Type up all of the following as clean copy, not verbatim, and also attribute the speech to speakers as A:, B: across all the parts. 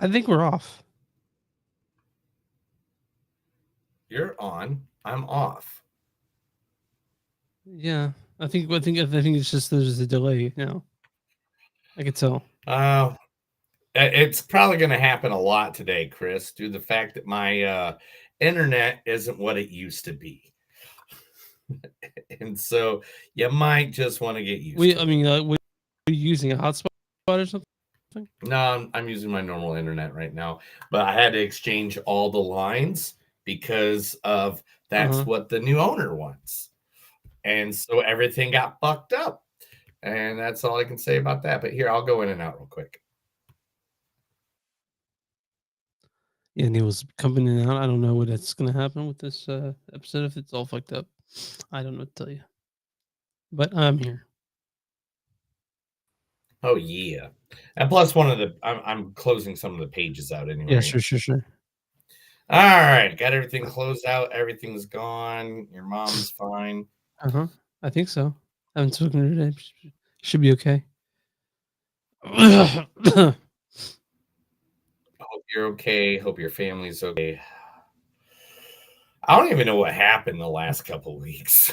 A: I think we're off.
B: You're on. I'm off.
A: Yeah, I think it's just there's a delay now. I can tell.
B: It's probably going to happen a lot today, Chris, due to the fact that my internet isn't what it used to be. And so you might just want to get used to
A: I
B: it.
A: mean, were you using a hotspot or something?
B: No, I'm using my normal internet right now, but I had to exchange all the lines because of that's what the new owner wants. And so everything got fucked up. And that's all I can say about that. But here, I'll go in and out real quick.
A: Yeah, and he was coming in and out. I don't know what's gonna happen with this episode if it's all fucked up. I don't know what to tell you, but I'm here.
B: Oh yeah, and plus I'm closing some of the pages out anyway.
A: Yeah, sure.
B: All right, got everything closed out. Everything's gone. Your mom's fine.
A: I think so. I haven't spoken to her today. Should be okay.
B: I hope you're okay. Hope your family's okay. I don't even know what happened the last couple weeks.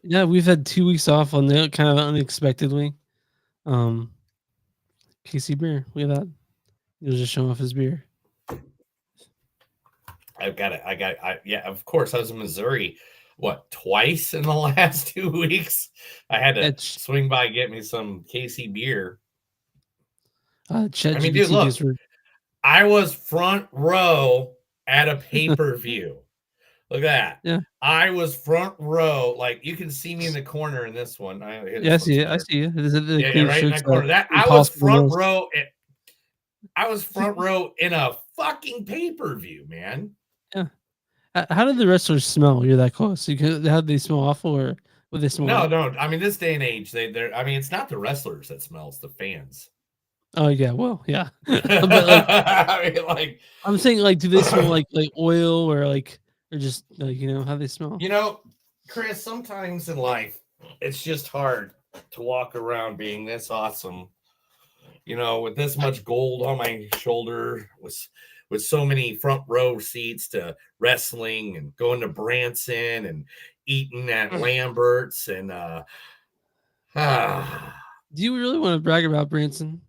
A: Yeah, we've had 2 weeks off on the kind of unexpectedly. Casey beer, look at that. He was just showing off his beer.
B: Yeah, of course. I was in Missouri, twice in the last 2 weeks? I had to swing by and get me some KC beer. I mean, dude, look, I was front row at a pay-per-view. Look at that.
A: Yeah.
B: I was front row. Like, you can see me in the corner in this one.
A: Yeah, I see it. I see you.
B: Yeah, right in that corner. I was front row. I was front row in a fucking pay-per-view, man.
A: Yeah. How did the wrestlers smell? You're that close. How did they smell awful, or would they smell?
B: No. I mean, this day and age, it's not the wrestlers that smells, the fans.
A: Oh yeah, well, yeah. But I'm saying, do they smell like oil or just how they smell?
B: Chris, sometimes in life it's just hard to walk around being this awesome. With this much gold on my shoulder, with so many front row seats to wrestling and going to Branson and eating at Lambert's and
A: Do you really want to brag about Branson?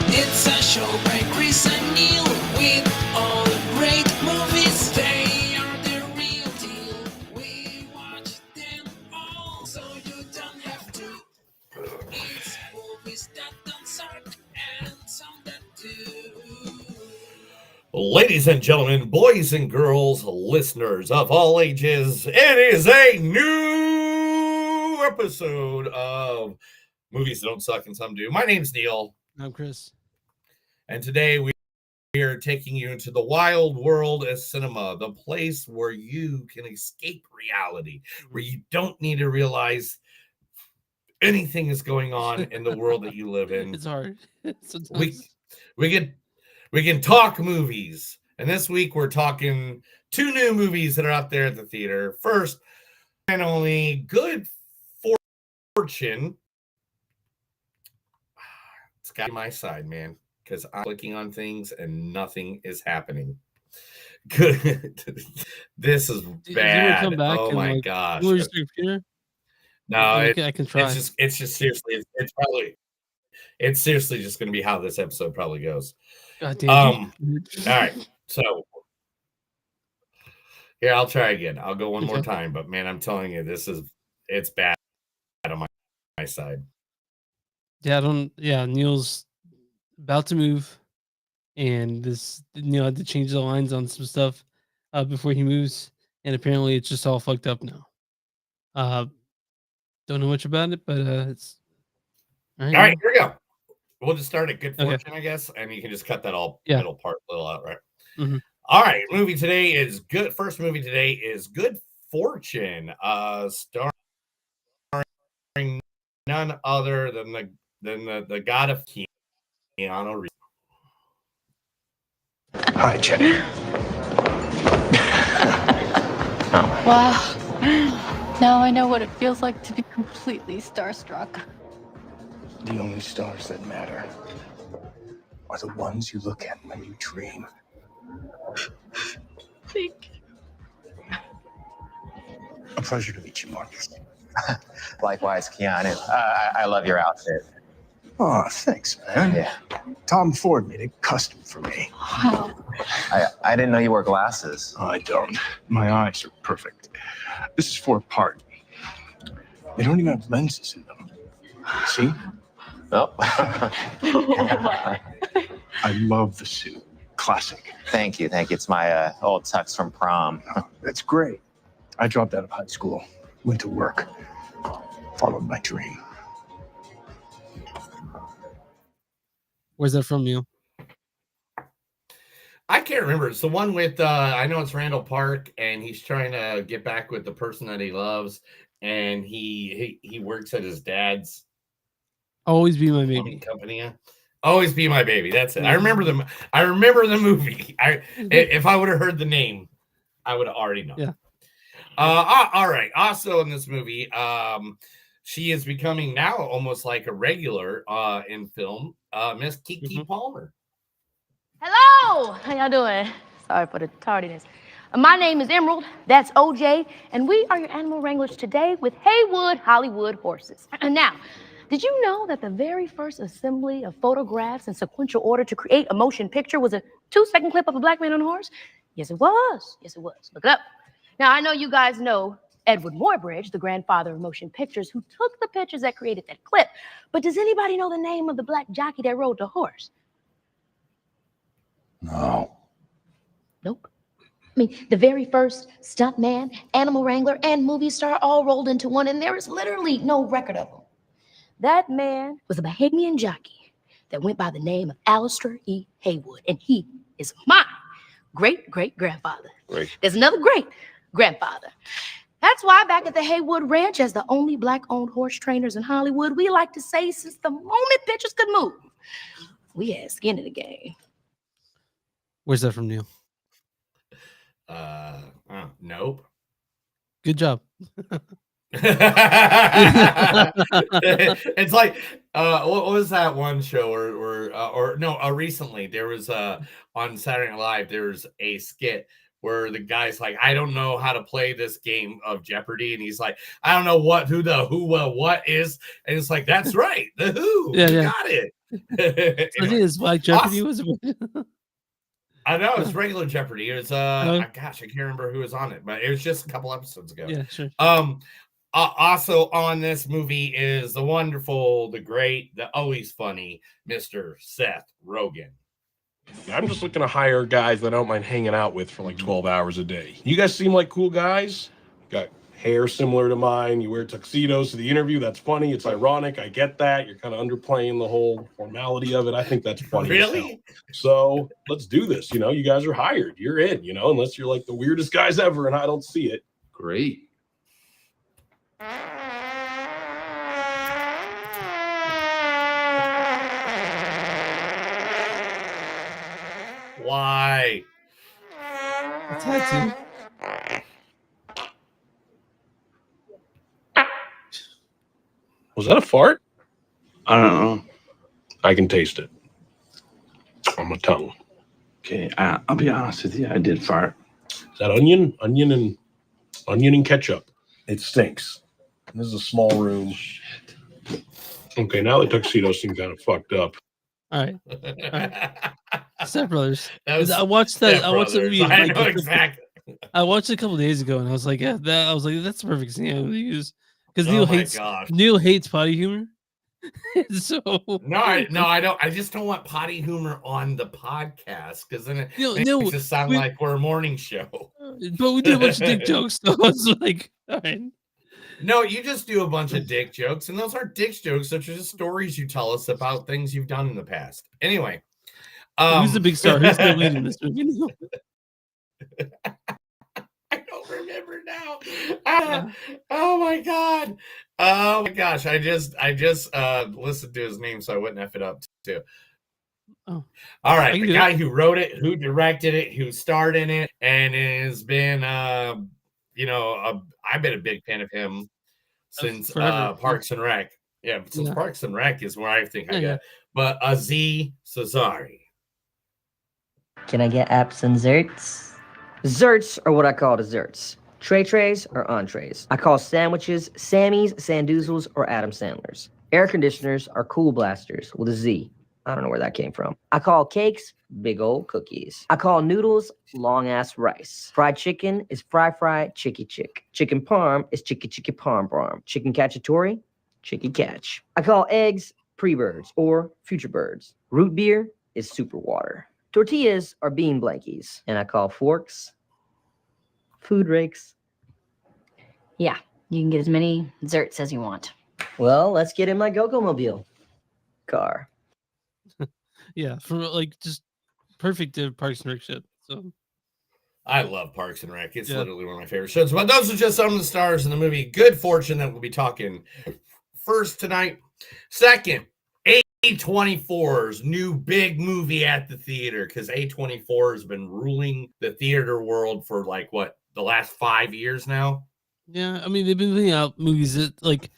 C: It's a show by Chris and Neil with all the great movies. They are the real deal. We watch them all, so you don't have to. It's movies that don't suck and some that do.
B: Ladies and gentlemen, boys and girls, listeners of all ages, it is a new episode of Movies That Don't Suck and Some Do. My name's Neil.
A: I'm Chris.
B: And today we are taking you into the wild world of cinema, the place where you can escape reality, where you don't need to realize anything is going on in the world that you live in.
A: It's hard.
B: We can talk movies. And this week we're talking 2 new movies that are out there at the theater. First and only, Good Fortune. It's got my side, man, because I'm clicking on things and nothing is happening. Good. This is bad.
A: Come back
B: oh my gosh.
A: You just your computer?
B: No, I can try. It's just seriously, it's seriously just going to be how this episode probably goes.
A: God damn.
B: All right. So here, I'll try again. I'll go one more time, but man, I'm telling you, it's bad on my side.
A: Yeah, Neil's about to move, and Neil had to change the lines on some stuff before he moves, and apparently it's just all fucked up now. Don't know much about it, but it's
B: all right. Here we go. We'll just start at Good Fortune, I guess, and you can just cut that middle part little out, right?
A: Mm-hmm.
B: All right, First movie today is Good Fortune, starring none other than the god of Keanu Reeves.
D: Hi, Jenny.
E: Wow.
D: Now I know what it feels like to be completely starstruck.
E: The only stars that matter are the ones you look at when you dream.
D: Thank you.
E: A pleasure to meet you, Marcus.
F: Likewise, Keanu. I love your outfit.
E: Oh, thanks, man.
F: Yeah.
E: Tom Ford made it custom for me.
D: Wow.
F: I didn't know you wore glasses.
E: I don't. My eyes are perfect. This is for a part. They don't even have lenses in them. See?
F: Oh.
E: I love the suit. Classic.
F: Thank you. It's my old tux from prom.
E: That's great. I dropped out of high school, went to work, followed my dream.
A: Where's that from, Neil?
B: I can't remember. It's the one with I know it's Randall Park, and he's trying to get back with the person that he loves, and he works at his dad's
A: Always Be My
B: plumbing
A: Baby.
B: company. Always Be My Baby. That's it. I
A: Mhm.
B: remember them. I remember the movie. If I would have heard the name, I would have already known.
A: Yeah.
B: All right. Also in this movie, she is becoming now almost like a regular in film. Miss Kiki Palmer.
G: Hello! How y'all doing? Sorry for the tardiness. My name is Emerald, that's OJ, and we are your animal wranglers today with Haywood Hollywood horses. Now, did you know that the very first assembly of photographs in sequential order to create a motion picture was a 2-second clip of a black man on a horse? Yes, it was. Yes, it was. Look it up. Now, I know you guys know Edward Muybridge, the grandfather of motion pictures, who took the pictures that created that clip. But does anybody know the name of the black jockey that rode the horse?
E: No.
G: Nope. I mean, the very first stuntman, animal wrangler, and movie star all rolled into one, and there is literally no record of them. That man was a Bahamian jockey that went by the name of Alistair E. Haywood, and he is my great-great-grandfather.
F: Great.
G: There's another great-grandfather. That's why back at the Haywood Ranch, as the only black-owned horse trainers in Hollywood, we like to say since the moment pictures could move, we had skin in the game.
A: Where's that from, Neil?
B: Nope.
A: Good job.
B: It's like what was that one show recently there was on Saturday Night Live there's a skit where the guy's like, I don't know how to play this game of Jeopardy, and he's like, I don't know what is, and it's like, that's right, the who.
A: Yeah,
B: you
A: yeah.
B: got it.
A: So it is Black Jeopardy.
B: Awesome. I know it's regular Jeopardy. It was gosh, I can't remember who was on it, but it was just a couple episodes ago.
A: Yeah, sure.
B: Also on this movie is the wonderful, the great, the always funny Mr. Seth Rogen.
H: I'm just looking to hire guys that I don't mind hanging out with for like 12 hours a day. You guys seem like cool guys. Got hair similar to mine. You wear tuxedos to the interview. That's funny. It's ironic. I get that. You're kind of underplaying the whole formality of it. I think that's funny.
B: Really?
H: So let's do this. You know, you guys are hired. You're in, you know, unless you're like the weirdest guys ever and I don't see it.
I: Great.
B: Why?
A: It's had to.
H: Was that a fart?
I: I don't know.
H: I can taste it on my tongue.
I: Okay, I'll be honest with you. I did fart.
H: Is that onion and ketchup? It stinks. This is a small room. Okay, now the tuxedo seem kind of fucked up.
A: All right. Step Brothers.
B: I
A: watched that. I watched the movie.
B: I know exactly.
A: I watched it a couple of days ago, and I was like, "Yeah, that's the perfect scene I would use." Because
B: Gosh.
A: Neil hates potty humor. So
B: No, I don't. I just don't want potty humor on the podcast because then it makes it sound like we're a morning show.
A: But we do a bunch of dick jokes, so it's like, all right.
B: No, you just do a bunch of dick jokes, and those aren't dick jokes. Those are just stories you tell us about things you've done in the past. Anyway,
A: who's the big star? Who's the lead in this movie?
B: I don't remember now. Oh my god. Oh my gosh. I just listened to his name so I wouldn't F it up too.
A: Oh.
B: All right. The guy who wrote it, who directed it, who starred in it, and has been I've been a big fan of him since
A: Forever.
B: Parks and Rec. Yeah, since
A: Yeah.
B: Parks and Rec is where I think I
A: Yeah,
B: got.
A: yeah.
B: But Aziz Cesari.
J: Can I get apps and zerts? Zerts are what I call desserts. Trays are entrees. I call sandwiches Sammy's, Sandoozles, or Adam Sandler's. Air conditioners are cool blasters with a Z. I don't know where that came from. I call cakes big old cookies. I call noodles long ass rice. Fried chicken is fry chicky chick. Chicken parm is chicky parm parm. Chicken cacciatore, chicky catch. I call eggs pre-birds or future birds. Root beer is super water. Tortillas are bean blankies, and I call forks food rakes.
D: Yeah, you can get as many desserts as you want.
J: Well, let's get in my Go-Go mobile car.
A: Yeah, for like just perfect Parks and Rec shit. So
B: I love Parks and Rec. It's
A: Yeah.
B: literally one of my favorite shows. But those are just some of the stars in the movie Good Fortune that we'll be talking first tonight. Second, A24's new big movie at the theater, because A24 has been ruling the theater world for like what, the last 5 years now?
A: yeah, I mean they've been putting out movies that like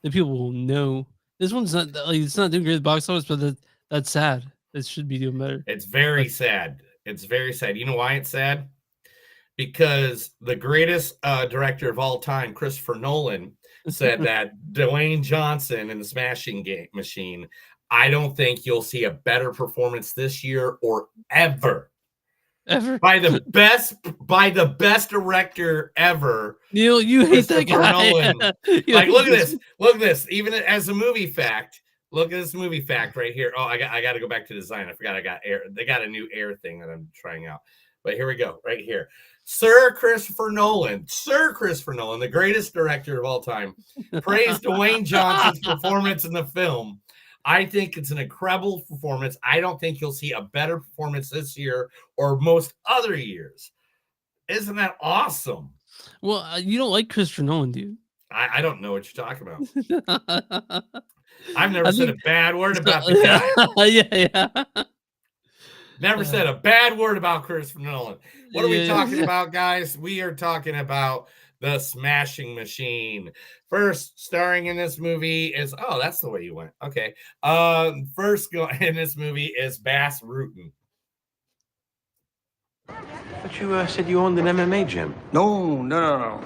A: that people will know. This one's not like it's not doing great at the box office, but that's sad. It should be doing better.
B: It's very sad. It's very sad. You know why it's sad? Because the greatest director of all time, Christopher Nolan, said that Dwayne Johnson in the Smashing Machine, I don't think you'll see a better performance this year or ever.
A: Ever
B: by the best director ever.
A: Neil, you hate that guy.
B: Nolan.
A: You
B: Like,
A: hate
B: look at
A: this-
B: this. Look at this. Even as a movie fact, look at this movie fact right here. Oh, I got to go back to design. I forgot I got air. They got a new air thing that I'm trying out. But here we go, right here. Sir Christopher Nolan, the greatest director of all time, praised Dwayne Johnson's performance in the film. I think it's an incredible performance. I don't think you'll see a better performance this year or most other years. Isn't that awesome?
A: Well, you don't like Christopher Nolan, dude.
B: I don't know what you're talking about. I've never said a bad word about the guy.
A: Yeah.
B: Never said a bad word about Christopher Nolan. What are we talking about, guys? We are talking about The Smashing Machine. First, starring in this movie is that's the way you went. Okay. First in this movie is Bass Rutten.
K: But you said you owned an MMA gym.
L: No.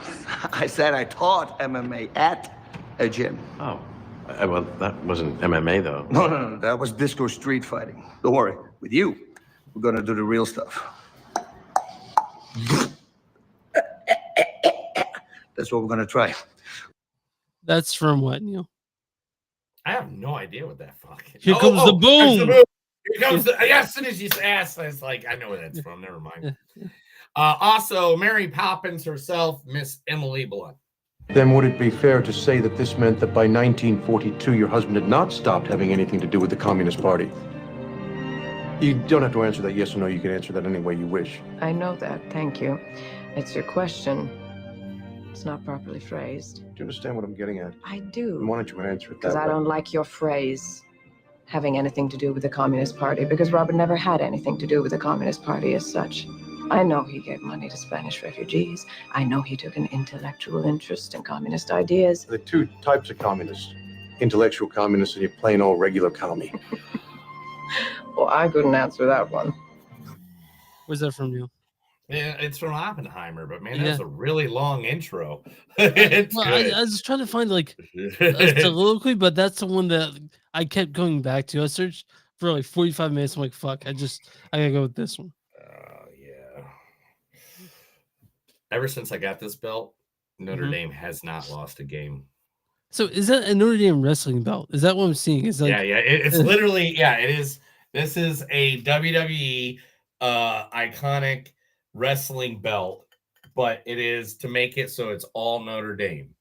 L: I said I taught MMA at a gym.
K: Oh, well, that wasn't MMA though.
L: No. That was disco street fighting. Don't worry. With you, we're gonna do the real stuff. That's what we're gonna try.
A: That's from what, Neil?
B: I have no idea what that fucking.
A: Here comes the boom.
B: Here comes the. As soon as you asked, I was like, I know where that's from. Never mind. Also, Mary Poppins herself, Miss Emily Blunt.
M: Then would it be fair to say that this meant that by 1942 your husband had not stopped having anything to do with the Communist Party? You don't have to answer that yes or no. You can answer that any way you wish.
N: I know that. Thank you. It's your question. It's not properly phrased.
M: Do you understand what I'm getting at?
N: I do.
M: And why don't you answer it that
N: Because
M: way?
N: I don't like your phrase, having anything to do with the Communist Party, because Robert never had anything to do with the Communist Party as such. I know he gave money to Spanish refugees. I know he took an intellectual interest in communist ideas.
M: There are two types of communists. Intellectual communists and your plain old regular commie.
N: Well, I couldn't answer that one.
A: Where's that from, Neil?
B: Yeah, it's from Oppenheimer, but man,
A: Yeah.
B: that's a really long intro. It's
A: Well,
B: good.
A: I was trying to find like a soliloquy, but that's the one that I kept going back to. I searched for like 45 minutes. I'm like, fuck, I gotta go with this one.
B: Yeah. Ever since I got this belt, Notre
A: Mhm.
B: Dame has not lost a game.
A: So is that a Notre Dame wrestling belt? Is that what I'm seeing? Is like,
B: Yeah. It's literally, it is. This is a WWE iconic wrestling belt, but it is to make it so it's all Notre Dame.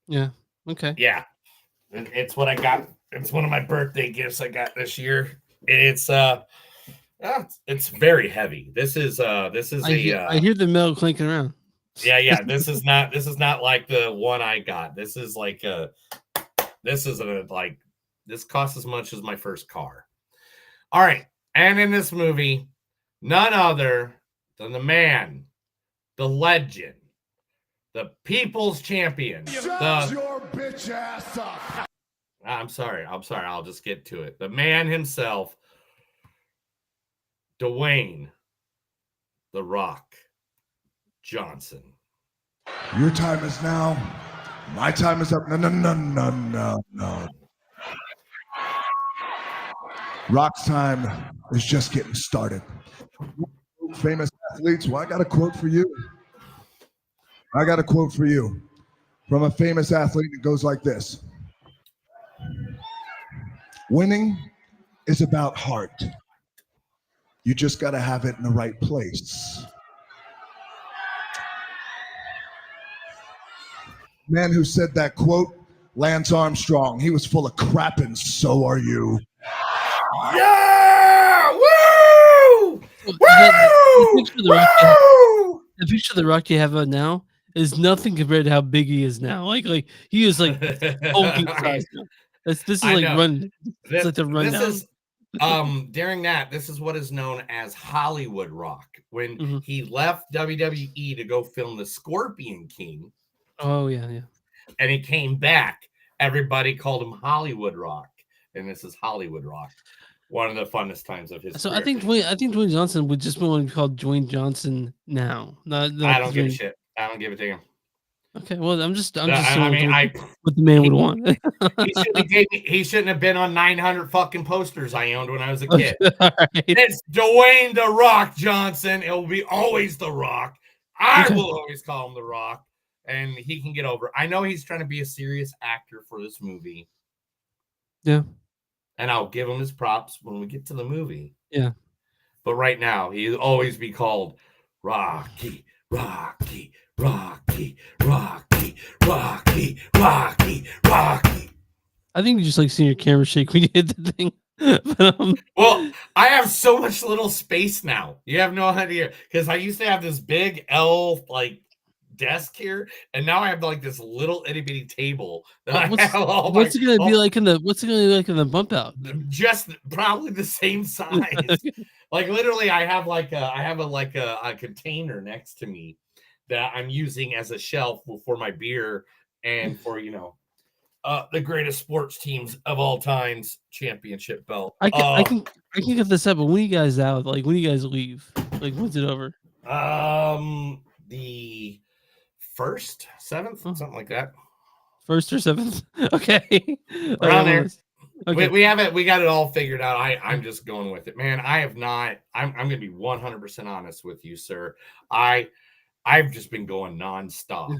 A: Yeah. Okay.
B: Yeah. It's what I got. It's one of my birthday gifts I got this year. It's very heavy. This is
A: I hear the metal clanking around.
B: Yeah. This is not like the one I got. This costs as much as my first car. All right. And in this movie, none other than the man, the legend, the people's champion.
O: Shut your bitch ass up.
B: I'm sorry. I'll just get to it. The man himself, Dwayne The Rock Johnson.
O: Your time is now. My time is up. No. Rock's time is just getting started. Famous athletes. Well, I got a quote for you. From a famous athlete. It goes like this. Winning is about heart. You just got to have it in the right place. Man who said that quote, Lance Armstrong. He was full of crap, and so are you.
B: Yeah! Woo!
A: The picture of the Rock you have out now is nothing compared to how big he is now. Like he is like hulking size now. This is like run. It's like the rundown.
B: This is during that. This is what is known as Hollywood Rock. When he left WWE to go film The Scorpion King.
A: Oh yeah.
B: And he came back. Everybody called him Hollywood Rock, and this is Hollywood Rock. One of the funnest times of his
A: So
B: career.
A: I think Dwayne Johnson would just want to be called Dwayne Johnson now. Not
B: I don't give a shit. I don't give it to him.
A: Okay, well, I'm just
B: I mean,
A: what the man would want.
B: he shouldn't have been on 900 fucking posters I owned when I was a kid.
A: Right.
B: It's Dwayne The Rock Johnson. It will be always The Rock. I will always call him The Rock, and he can get over it. I know he's trying to be a serious actor for this movie.
A: Yeah.
B: And I'll give him his props when we get to the movie.
A: Yeah.
B: But right now, he'll always be called Rocky, Rocky, Rocky, Rocky, Rocky, Rocky, Rocky.
A: I think you just like seeing your camera shake when you hit the thing. But,
B: well, I have so much little space now. You have no idea. Because I used to have this big L desk here, and now I have like this little itty bitty table that
A: what's it gonna be like in the bump out?
B: Just probably the same size. Like literally, I have a container next to me that I'm using as a shelf for my beer and for the greatest sports teams of all times championship belt.
A: I can get this up, but when you guys out, like when you guys leave, like when's it over?
B: The 1st, 7th, something like that.
A: 1st or 7th. Okay.
B: Around there.
A: Okay.
B: We have it. We got it all figured out. I'm just going with it, man. I have not. I'm going to be 100% honest with you, sir. I've just been going nonstop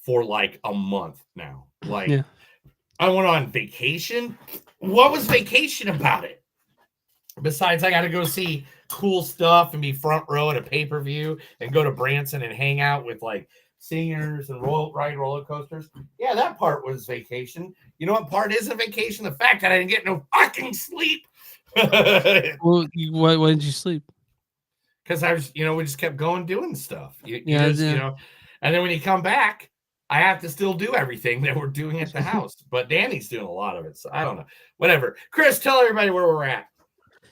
B: for like a month now. Like I went on vacation. What was vacation about it? Besides, I got to go see cool stuff and be front row at a pay-per-view and go to Branson and hang out with like singers and ride roller coasters. Yeah, that part was vacation. You know what part isn't vacation? The fact that I didn't get no fucking sleep.
A: Well, why didn't you sleep?
B: Because I was, we just kept going doing stuff. And then when you come back, I have to still do everything that we're doing at the house. But Danny's doing a lot of it, so I don't know. Whatever. Chris, tell everybody where we're at.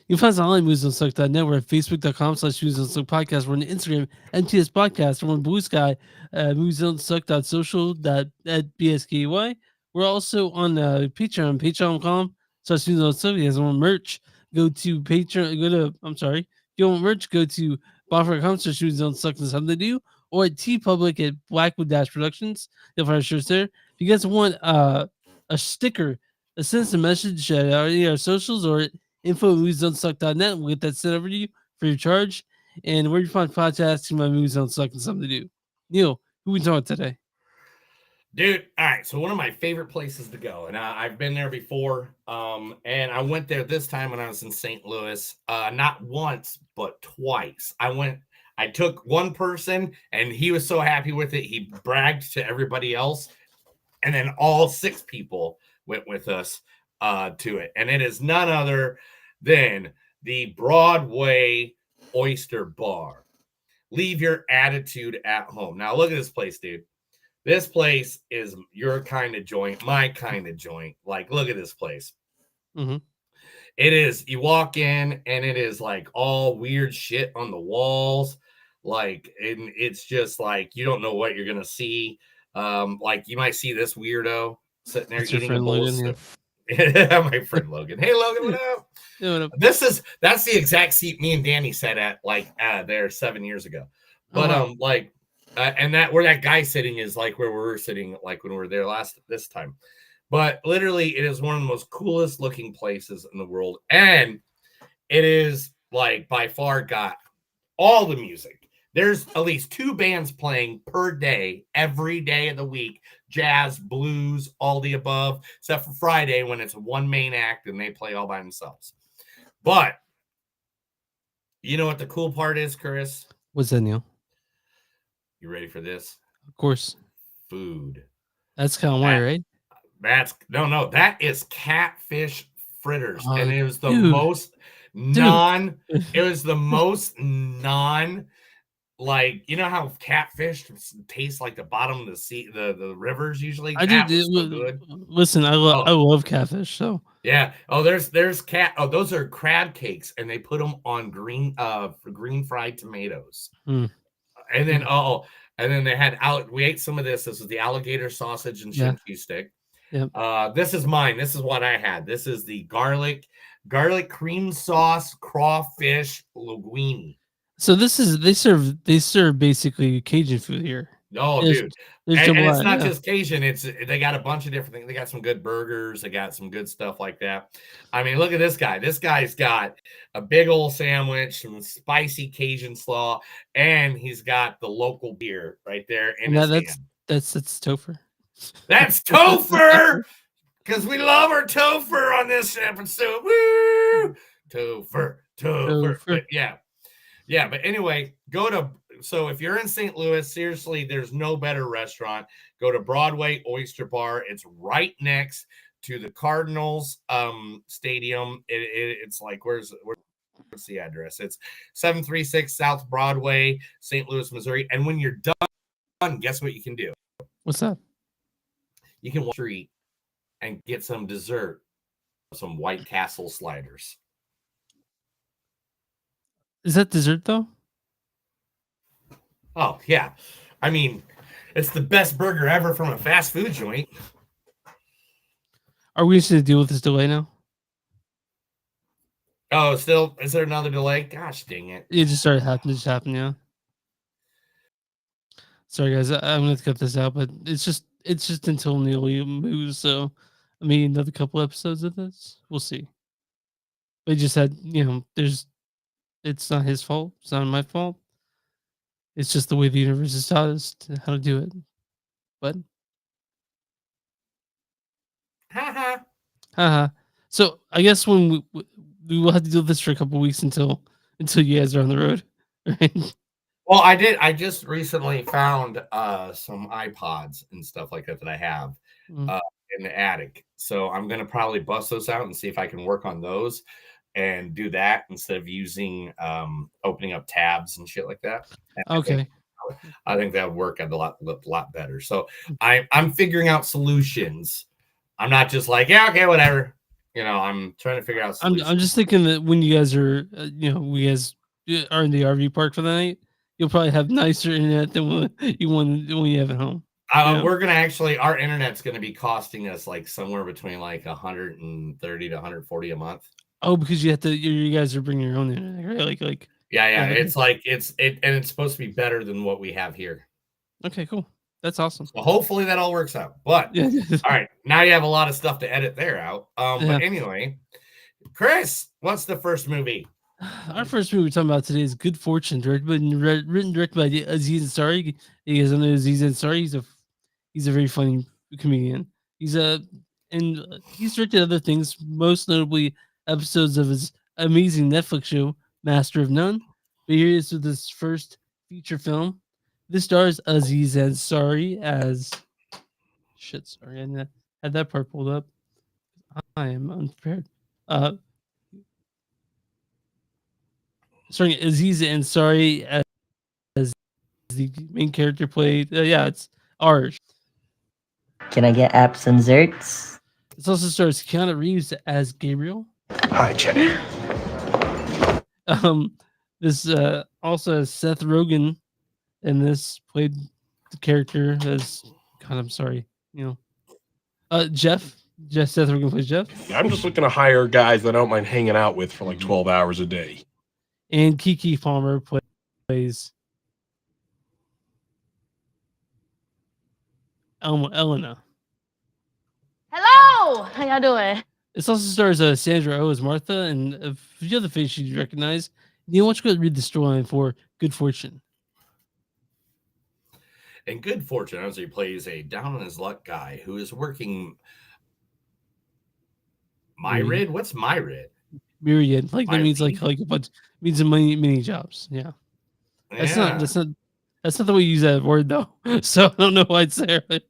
A: You can find us online, moviesdon'tsuck.net. We're at facebook.com/moviesdon'tsuck. We're on Instagram, MTS Podcast. We're on Blue Sky, moviesdon'tsuck.social.bsky. We're also on Patreon, patreon.com/moviesdon'tsuck. You guys want merch, go to Patreon. If you want merch, go to boffer.com/moviesdon'tsuck and something to do, or at TeePublic at Blackwood Dash Productions. You'll find our shirts there. If you guys want a sticker, send us a message at our socials or info@moviesdon'tsuck.net. We'll get that sent over to you for your charge. And where you find podcasts, my movies don't suck and something to do. Neil, who we talking about today?
B: Dude, all right. So one of my favorite places to go, and I've been there before. And I went there this time when I was in St. Louis. Not once, but twice. I took one person, and he was so happy with it, he bragged to everybody else, and then all 6 people went with us to it. And it is none other than the Broadway Oyster Bar. Leave your attitude at home. Now, look at this place, dude. This place is your kind of joint, my kind of joint. Like, look at this place.
A: Mm-hmm.
B: It is, you walk in, and it is like all weird shit on the walls. Like, and it's just like you don't know what you're gonna see. Like you might see this weirdo sitting there
A: That's your
B: eating a
A: friend
B: bowl of
A: Logan.
B: soup. My friend Logan. Hey Logan, what up?
A: Yeah, what up?
B: That's the exact seat me and Danny sat at like there 7 years ago. But
A: wow.
B: and that where that guy sitting is like where we were sitting like when we were there this time. But literally, it is one of the most coolest looking places in the world, and it is like by far got all the music. There's at least 2 bands playing per day, every day of the week. Jazz, blues, all the above, except for Friday when it's one main act and they play all by themselves. But you know what the cool part is, Chris?
A: What's that, Neil?
B: You ready for this?
A: Of course.
B: Food.
A: That's calamari, right?
B: That is catfish fritters. And it was the
A: dude.
B: most it was the most like, you know how catfish tastes like the bottom of the sea, the rivers usually.
A: I
B: That
A: did.
B: was so good.
A: Listen, I love catfish. So
B: yeah. Oh, there's those are crab cakes, and they put them on green fried tomatoes.
A: Mm.
B: And then and then they had we ate some of this. This was the alligator sausage and
A: Yeah.
B: shin cheese stick.
A: Yep.
B: This is mine. This is what I had. This is the garlic cream sauce crawfish linguine.
A: So this is they serve basically Cajun food here.
B: Oh,
A: There's-
B: dude.
A: there's
B: And it's
A: jambalaya,
B: not
A: yeah.
B: just Cajun. They got a bunch of different things. They got some good burgers. They got some good stuff like that. I mean, look at this guy. This guy's got a big old sandwich, some spicy Cajun slaw, and he's got the local beer right there in
A: And
B: his
A: that's
B: hand.
A: that's Topher.
B: That's Topher! Because we love our Topher on this episode. Woo! Topher. But yeah, but anyway, so if you're in St. Louis, seriously, there's no better restaurant. Go to Broadway Oyster Bar. It's right next to the Cardinals stadium. It's like where's the address? It's 736 South Broadway, St. Louis, Missouri. And when you're done, guess what you can do?
A: What's that?
B: You can walk the street and get some dessert, some White Castle sliders.
A: Is that dessert though?
B: Oh, yeah. I mean, it's the best burger ever from a fast food joint.
A: Are we just to deal with this delay now?
B: Oh, still, is there another delay? Gosh dang it.
A: It just started happening. It just happened, yeah. Sorry guys, I'm gonna have to cut this out, but it's just until Neil moves, so I mean another couple episodes of this. We'll see. But he just had, it's not his fault, it's not my fault. It's just the way the universe has taught us how to do it. But haha. So I guess when we will have to do this for a couple weeks until you guys are on the road, right?
B: Well, I just recently found some iPods and stuff like that I have in the attic. So I'm gonna probably bust those out and see if I can work on those and do that instead of using opening up tabs and shit like that. And
A: Okay.
B: I think that would work a lot better. So I'm figuring out solutions. I'm not just like, yeah, okay, whatever. I'm trying to figure out solutions.
A: I'm just thinking that when you guys are, we guys are in the RV park for the night, you'll probably have nicer internet than when you have at home.
B: We're gonna our internet's gonna be costing us like somewhere between like 130 to 140 a month.
A: Oh, because you guys are bringing your own internet, right? Like.
B: Yeah. It's like it's supposed to be better than what we have here.
A: Okay, cool. That's awesome.
B: So hopefully that all works out. But all right, now you have a lot of stuff to edit there out. But anyway, Chris, what's the first movie?
A: Our first movie we're talking about today is Good Fortune, written directed by Aziz Ansari. You guys don't know Aziz Ansari. He's a very funny comedian. He's directed other things, most notably episodes of his amazing Netflix show Master of None. But here he is with his first feature film. This stars Aziz Ansari as sorry, I had that part pulled up. I am unprepared. Starring Aziz Ansari as the main character played. It's Arj.
J: Can I get apps and zerts?
A: It also stars Keanu Reeves as Gabriel.
E: Hi, Jenny.
A: This also has Seth Rogen in this, played the character as God, I'm sorry, Jeff. Seth Rogen plays Jeff.
H: Yeah, I'm just looking to hire guys that I don't mind hanging out with for like 12 hours a day.
A: And Kiki Palmer plays Elena.
G: Hello! How y'all doing?
A: This also stars Sandra Oh as Martha and a few other faces you recognize. You want to go read the storyline for Good Fortune.
B: In Good Fortune, as he plays a down on his luck guy who is working Myrid. What's Myrid?
A: Myriad, like that means like a bunch, means many jobs. Yeah, that's not the way you use that word though. So I don't know why it's there. But,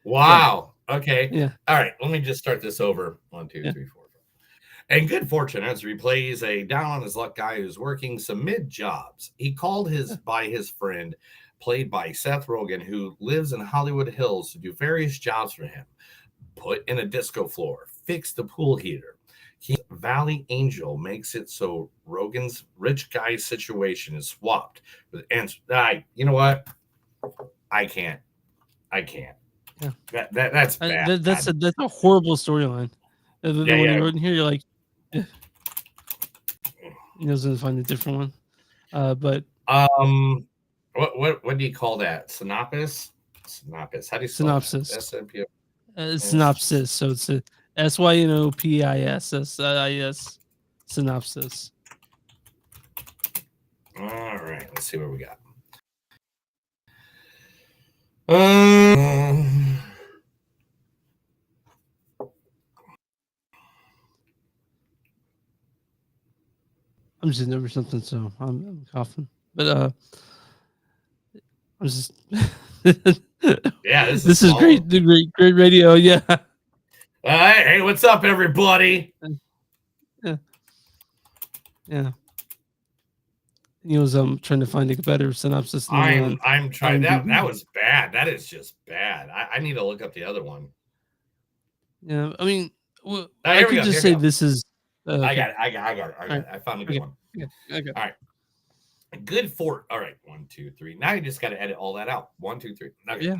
B: wow. Yeah. Okay.
A: Yeah.
B: All right. Let me just start this over. 1, 2, 3, 4. And Good Fortune, as he plays a down on his luck guy who's working some mid jobs. He called by his friend, played by Seth Rogen, who lives in Hollywood Hills, to do various jobs for him. Put in a disco floor, fix the pool heater. Valley Angel makes it so Rogen's rich guy situation is swapped with you know what? I can't.
A: Yeah.
B: That's bad.
A: That's a horrible storyline. The one you wrote in here, you're like, he doesn't find a different one. But
B: what do you call that? Synopsis. How do you spell
A: synopsis?
B: That?
A: Synopsis. So it's a SYNOPISS. Synopsis.
B: All right. Let's see what we got.
A: I'm just over something, so I'm coughing. But I'm just.
B: Yeah,
A: this is great. Great radio. Yeah.
B: Hey, what's up, everybody?
A: Yeah. He was trying to find a better synopsis.
B: I'm trying. That was bad. That is just bad. I need to look up the other one.
A: Yeah, I mean, I could just say this is.
B: Okay. I got it.
A: Right.
B: I found a good one.
A: Yeah. Okay.
B: All right. Good for. All right. 1, 2, 3. Now you just got to edit all that out. 1, 2, 3. Okay.
A: Yeah.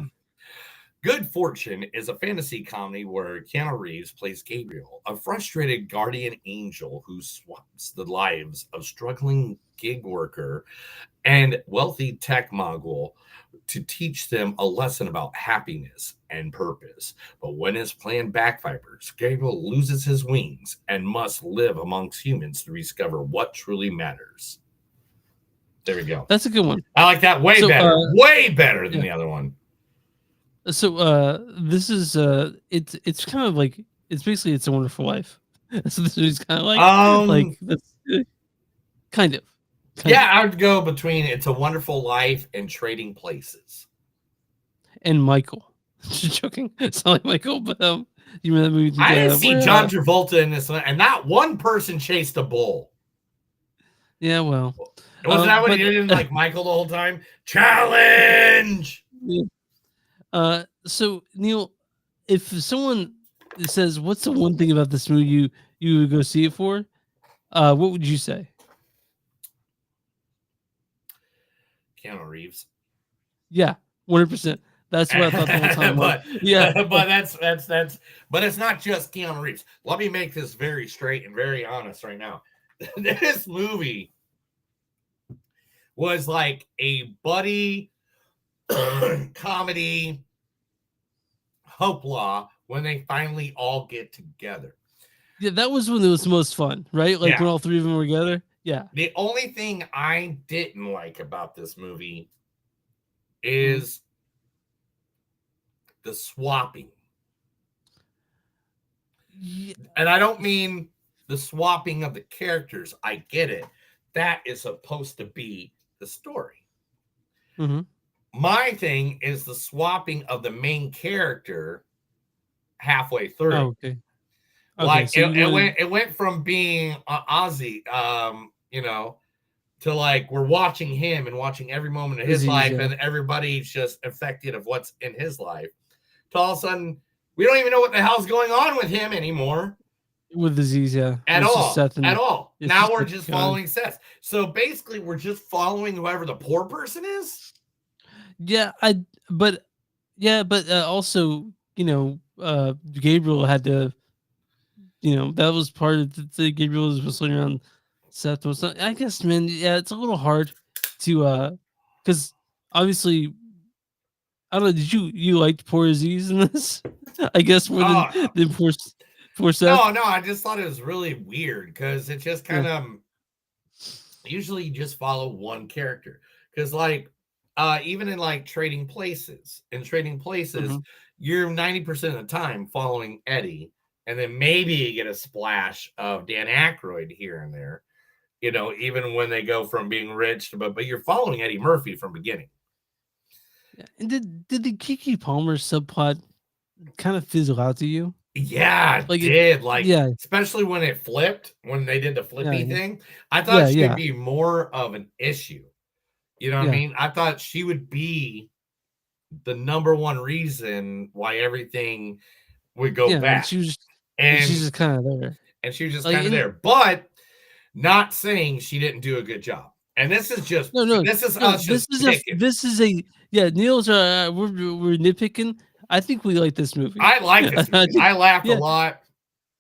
B: Good Fortune is a fantasy comedy where Keanu Reeves plays Gabriel, a frustrated guardian angel who swaps the lives of struggling gig worker and wealthy tech mogul to teach them a lesson about happiness and purpose. But when his plan backfires, Gabriel loses his wings and must live amongst humans to discover what truly matters. There we go.
A: That's a good one.
B: I like that way better. Way better than the other one.
A: So this is it's kind of like it's basically It's a Wonderful Life. So this is kind of like that's kind of.
B: Yeah, I would go between It's a Wonderful Life and Trading Places.
A: And Michael. Just joking. It's not like Michael, but you remember that movie?
B: I didn't see John Travolta in this one, and not one person chased a bull.
A: Yeah, well.
B: Wasn't that what he did like Michael the whole time? Challenge!
A: Yeah. So Neil, if someone says, "What's the one thing about this movie you would go see it for?" What would you say?
B: Keanu Reeves.
A: Yeah, 100%. That's what I thought the whole time.
B: but
A: that's
B: but it's not just Keanu Reeves. Let me make this very straight and very honest right now. This movie was like a buddy comedy hoopla when they finally all get together.
A: Yeah, that was when it was the most fun, right? Like when all three of them were together. Yeah.
B: The only thing I didn't like about this movie is the swapping.
A: Yeah.
B: And I don't mean the swapping of the characters. I get it. That is supposed to be the story.
A: Mm-hmm.
B: My thing is the swapping of the main character halfway through.
A: Oh, okay.
B: Like
A: so
B: it went from being Ozzy, to like we're watching him and watching every moment of his life, and everybody's just affected of what's in his life. To all of a sudden, we don't even know what the hell's going on with him anymore.
A: with Aziz, yeah.
B: At
A: It's just
B: all.
A: Seth
B: At
A: and
B: all.
A: it's
B: Now
A: just
B: we're
A: Seth
B: just
A: and Keanu.
B: following Seth. So basically, we're just following whoever the poor person is.
A: Yeah, but also, Gabriel had to, that was part of the Gabriel was whistling around Seth was not, I guess, man, yeah, it's a little hard to because obviously I don't know, did you liked poor Aziz in this? I guess more
B: Oh,
A: than poor Seth.
B: no, I just thought it was really weird because it just
A: Yeah.
B: kind of usually you just follow one character. Because even in like trading places,
A: Mhm.
B: you're 90% of the time following Eddie, and then maybe you get a splash of Dan Aykroyd here and there, even when they go from being rich, but you're following Eddie Murphy from beginning.
A: Yeah. And did the Kiki Palmer subplot kind of fizzle out to you?
B: Yeah, it
A: Like it
B: did. Like,
A: yeah,
B: especially when it flipped, when they did the flippy
A: yeah.
B: thing. I
A: Yeah,
B: thought she'd
A: yeah.
B: be more of an issue. You know what I
A: Yeah.
B: mean? I thought she would be the number one reason why everything would go
A: Yeah, and
B: bad.
A: she's
B: And
A: just kind of there.
B: she's just
A: Like
B: kind of
A: and
B: there. But not saying she didn't do a good job. And this is
A: no, no,
B: us just picking.
A: this is a yeah, Neil's we're nitpicking. I think we like this movie.
B: I like this
A: I
B: movie.
A: think
B: I laughed a
A: yeah,
B: lot.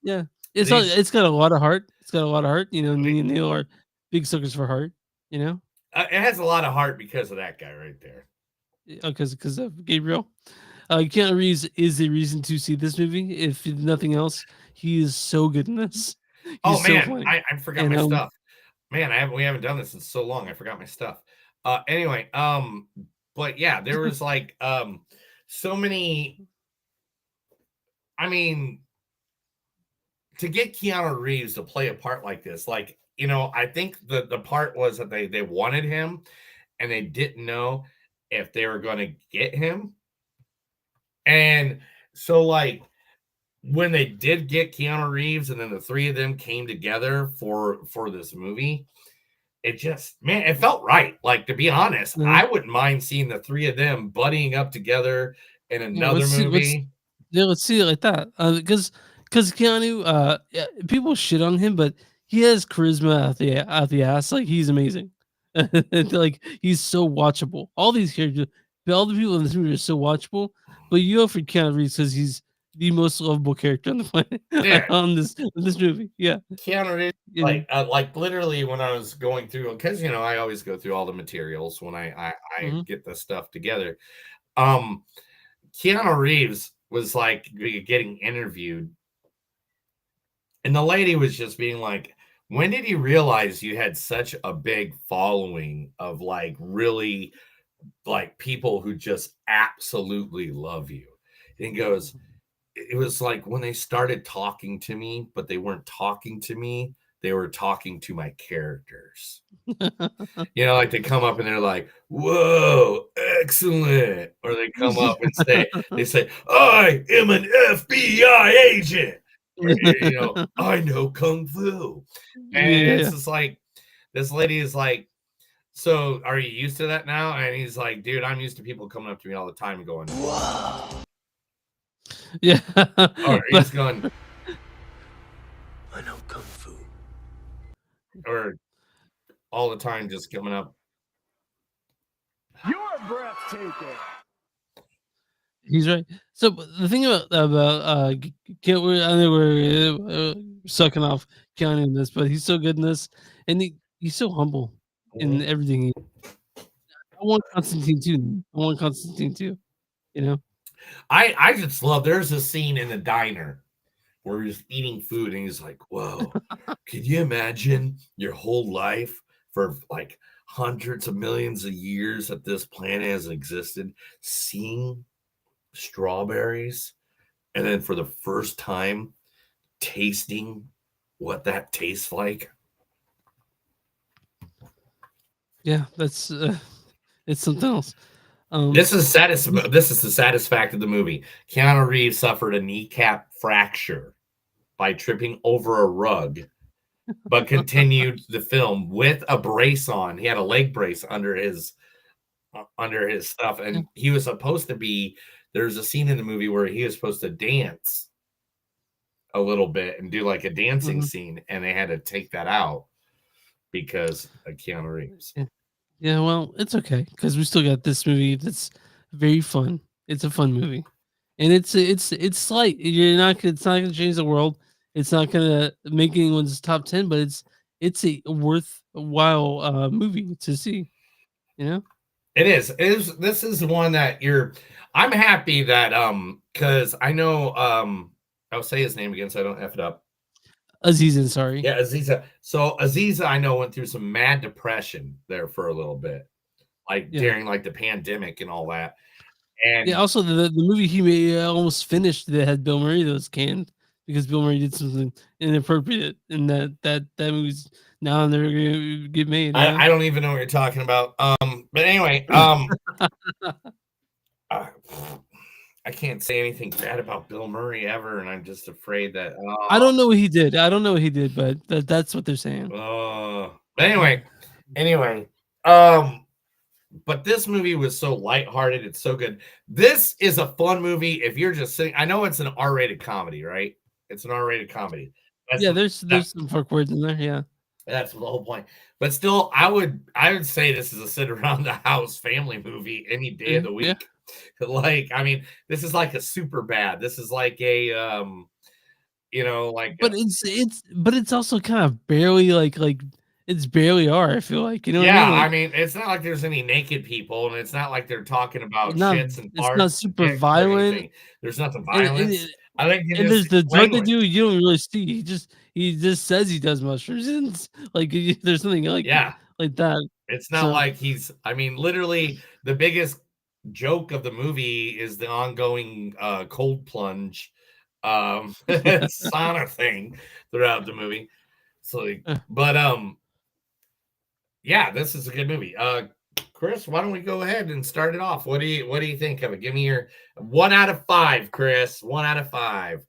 A: yeah.
B: These
A: It's got a lot of heart. It's got a lot of heart. Me and Neil are big suckers for heart, you know?
B: it has a lot of heart because of that guy right there.
A: Because of Gabriel. Keanu Reeves is a reason to see this movie. If nothing else, he is so good in this.
B: Oh
A: He's so
B: man,
A: funny.
B: I forgot
A: And
B: my stuff. Man, we haven't done this in so long. I forgot my stuff. Anyway, but yeah, there was like so many. I mean, to get Keanu Reeves to play a part like this, I think the part was that they wanted him and they didn't know if they were going to get him. And so when they did get Keanu Reeves and then the three of them came together for this movie, it felt right. Like, to be honest, I wouldn't mind seeing the three of them buddying up together in
A: yeah,
B: another movie.
A: let's see it like that. Because Keanu, people shit on him, but he has charisma out the ass. Like he's amazing. Like he's so watchable. All these characters, all the people in this movie are so watchable. But you go for Keanu Reeves because he's the most lovable character on the planet
B: Yeah.
A: on this movie. Yeah,
B: Keanu Reeves,
A: you know?
B: like literally when I was going through, because I always go through all the materials when I
A: Mhm.
B: get the stuff together. Keanu Reeves was like getting interviewed, and the lady was just being like, "When did you realize you had such a big following of like really like people who just absolutely love you?" And he goes, "It was like when they started talking to me, but they weren't talking to me. They were talking to my characters." Like they come up and they're like, "Whoa, excellent." Or they come up and say, "I am an FBI agent." Or, "I know Kung Fu." And it's
A: Yeah.
B: just like, this lady is like, "So are you used to that now?" And he's like, "Dude, I'm used to people coming up to me all the time and going, whoa."
A: Yeah.
B: Or he's going,
C: I know Kung Fu.
B: or all the time just coming up.
C: You're breathtaking.
A: He's right. So the thing about I know we're sucking off Keanu in this, but he's so good in this, and he's so humble in everything. I want Constantine too. I want Constantine too. You know.
B: I just love. There's a scene in the diner where he's eating food and he's like, "Whoa, could you imagine your whole life for like hundreds of millions of years that this planet has existed, seeing strawberries, and then for the first time tasting what that tastes like?"
A: Yeah, that's it's something else.
B: This is the saddest fact of the movie. Keanu Reeves suffered a kneecap fracture by tripping over a rug, but continued the film with a brace on. He had a leg brace under his stuff, and he was supposed to be. There's a scene in the movie where he was supposed to dance a little bit and do like a dancing
A: Mhm.
B: scene, and they had to take that out because of Keanu Reeves.
A: Yeah. Yeah, well, it's okay because we still got this movie that's very fun. It's a fun movie, and it's slight. It's not gonna change the world. It's not gonna make anyone's top 10, but it's a worthwhile movie to see. You know,
B: It is. It is. This is one that you're. I'm happy that because I know I'll say his name again so I don't f it up.
A: Aziz Ansari.
B: Yeah, Aziza. So Aziza, I know, went through some mad depression there for a little bit, like
A: Yeah.
B: during like the pandemic and all that.
A: Yeah.
B: And
A: Also, the movie he made almost finished that had Bill Murray that was canned because Bill Murray did something inappropriate, and that movie's now never gonna get made. You know?
B: I don't even know what you're talking about. But anyway, uh, I can't say anything bad about Bill Murray ever, and I'm just afraid that.
A: I don't know what he did. I don't know what he did, but that's what they're saying.
B: But anyway, but this movie was so lighthearted. It's so good. This is a fun movie if you're just sitting. I know it's an R-rated comedy, right? It's an R-rated comedy. That's
A: Yeah,
B: that,
A: there's some fuck words in there. Yeah.
B: that's the whole point. But still, I would say this is a sit around the house family movie any day of the
A: Yeah.
B: week. Like, I mean, this is like a super bad. This is like a like
A: But it's also kind of barely like it's barely R. I feel like, you know what I
B: yeah,
A: mean?
B: I
A: Like
B: mean, it's not like there's any naked people, and it's not like they're talking about
A: not
B: shits and
A: it's not
B: farts and
A: super
B: dicks or
A: violent,
B: anything. There's nothing
A: and
B: violence. I think
A: and
B: just
A: there's the drug they
B: language.
A: do. You don't really see. He just says he does mushrooms. And like there's something
B: Yeah,
A: like that.
B: it's not
A: So
B: like I mean, literally, the biggest joke of the movie is the ongoing cold plunge sauna thing throughout the movie. So, but yeah, this is a good movie. Chris, why don't we go ahead and start it off? What do you think of it? Give me your 1 out of 5, Chris. 1 out of 5.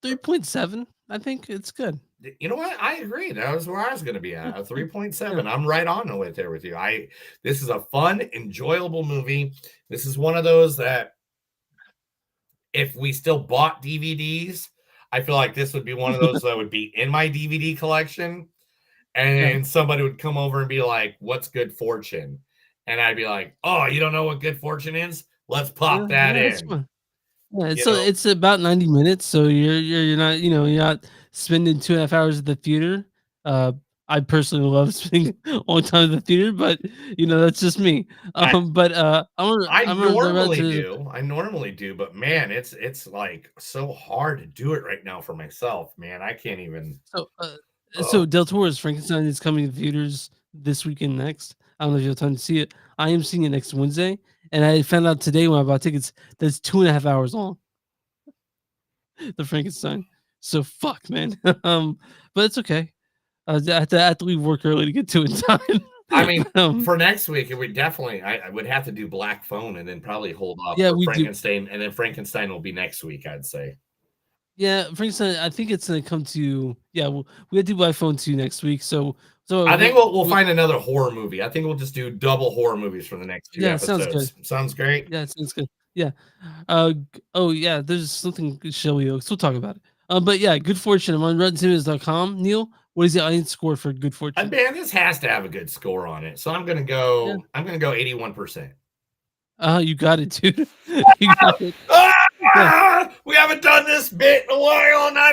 A: 3.7. I think it's good.
B: You know what? I agree. That was where I was going to be at. A 3.7. I'm right on with there with you. This is a fun, enjoyable movie. This is one of those that if we still bought DVDs, I feel like this would be one of those that would be in my DVD collection. And somebody would come over and be like, "What's Good Fortune?" And I'd be like, "Oh, you don't know what Good Fortune is? Let's pop that
A: It's
B: in."
A: fun. Yeah,
B: You
A: so
B: know?
A: it's about 90 minutes, so you're not you're not spending 2.5 hours at the theater. Uh, I personally love spending a long time at the theater, but that's just me. But
B: I
A: I'm gonna about
B: normally
A: to.
B: do. I normally do, but man, it's like so hard to do it right now for myself, man. I can't even.
A: So Del Toro's Frankenstein is coming to theaters this weekend next. I don't know if you have time to see it. I am seeing it next Wednesday, and I found out today when I bought tickets that it's 2.5 hours long. The Frankenstein. So fuck, man. But it's okay. I have to leave work early to get to it in time.
B: I mean, for next week, it would definitely. I would have to do Black Phone and then probably hold off
A: Yeah,
B: for
A: we do.
B: Frankenstein, and then Frankenstein will be next week. I'd say.
A: Yeah, Frankenstein. I think it's gonna come to. Yeah, we have to do by phone 2 next week. So
B: I think we'll find another horror movie. I think we'll just do double horror movies for the next few
A: Yeah, sounds good.
B: episodes. Sounds great.
A: Yeah, it sounds good. Yeah. Oh yeah, there's something Shelby Oaks. We'll talk about it. But yeah, Good Fortune. I'm on RottenTomatoes.com. Neil, what is the audience score for Good Fortune?
B: Man, this has to have a good score on it. So I'm gonna go. I'm gonna go 81%.
A: You got it, dude. You got it.
B: We haven't done this bit in a while. Not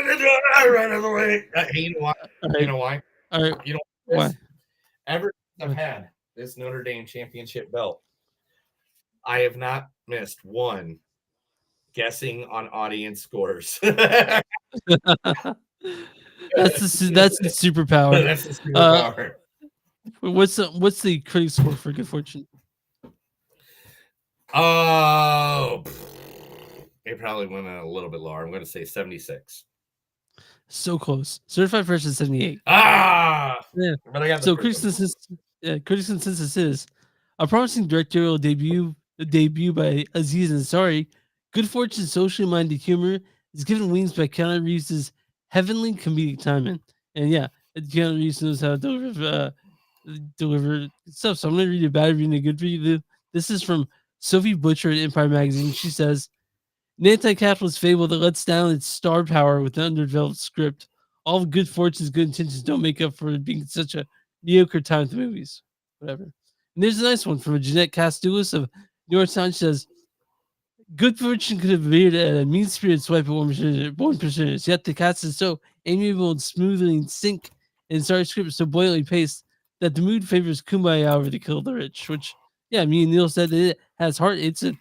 B: right of the way. You know why? You know why?
A: All right.
B: You know
A: why?
B: Ever since I've had this Notre Dame championship belt, I have not missed one guessing on audience scores.
A: That's the superpower.
B: That's the superpower.
A: What's the critic score for Good Fortune?
B: Oh, they probably went a little bit lower. I'm going to say 76.
A: So close. Certified Fresh is 78.
B: Yeah.
A: But I got so critics consensus is a promising directorial debut by Aziz Ansari. Good Fortune, socially minded humor is given wings by Keanu Reeves' heavenly comedic timing. And yeah, Keanu Reeves knows how to deliver stuff. So I'm going to read a bad review and a good review. This is from Sophie Butcher at Empire Magazine. She says, An anti-capitalist fable that lets down its star power with an underdeveloped script. All good fortunes, good intentions don't make up for it being such a mediocre time at the movies. Whatever. And there's a nice one from a Jeanette Castulis of New York Times. Says, good fortune could have veered at a mean-spirited swipe at born prisoners, yet the cast is so amiable and smoothly in sync, and sorry script so blatantly paced that the mood favors kumbaya over the kill of the rich. Which, yeah, me and Neil said that it has heart. It's like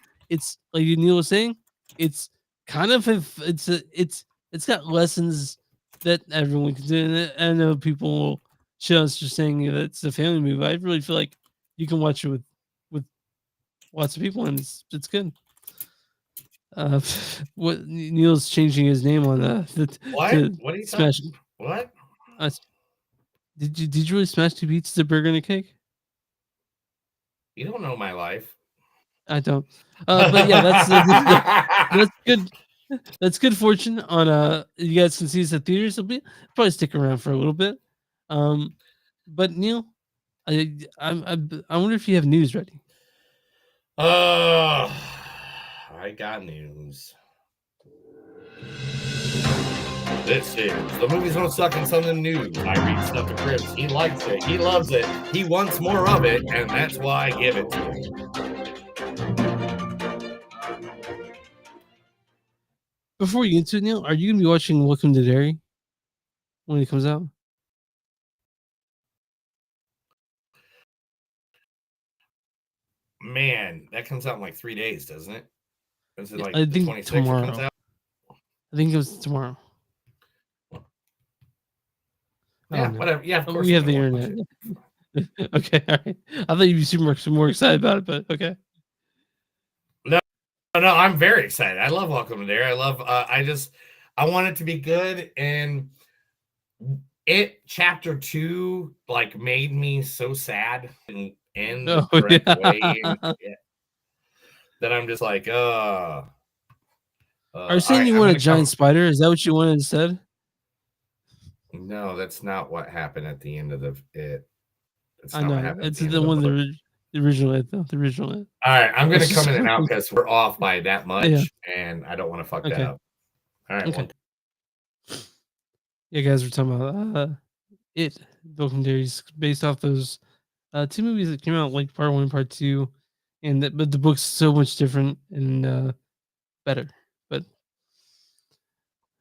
A: Neil was saying, it's kind of it's got lessons that everyone can do. And I know people will shit us for saying that it's a family movie. I really feel like you can watch it with lots of people, and it's good. What Neil's changing his name on
B: What?
A: to
B: What are you
A: smash.
B: talking? What?
A: Did you really smash 2 pizzas, a burger, and a cake?
B: You don't know my life.
A: I don't. But yeah, that's good. That's good fortune on you guys can see this at theaters. It'll probably stick around for a little bit. But Neil, I wonder if you have news ready.
B: I got news. This is the movies don't suck and something new. I read stuff to Chris. He likes it. He loves it. He wants more of it, and that's why I give it to him.
A: Before you get into it, Neil, are you gonna be watching Welcome to Derry when it comes out?
B: Man, that comes out in like 3 days, doesn't it? Is it like
A: I
B: the
A: think
B: 26th
A: tomorrow.
B: it comes out?
A: I think it was tomorrow.
B: Yeah, whatever. Yeah, of course.
A: We have
B: I'm
A: the
B: gonna watch
A: internet. Okay, all right. I thought you'd be super more excited about it, but okay.
B: No, I'm very excited. I love Welcome to Derry. I love. I want it to be good, and it chapter 2 like made me so sad and end the correct way. That I'm just like,
A: Are you saying you want a giant spider? Is that what you wanted instead?
B: No, that's not what happened at the end of it. That's
A: I
B: not what
A: know.
B: happened.
A: It's the one the original it though. The original it.
B: All right, I'm gonna
A: It's
B: come
A: just-
B: in and out because we're off by that much, and I don't want to fuck that
A: Okay.
B: up. All right,
A: Okay. Yeah, guys, we're talking about it. Welcome to Derry's based off those 2 movies that came out, like part 1 and part 2, but the book's so much different and better. But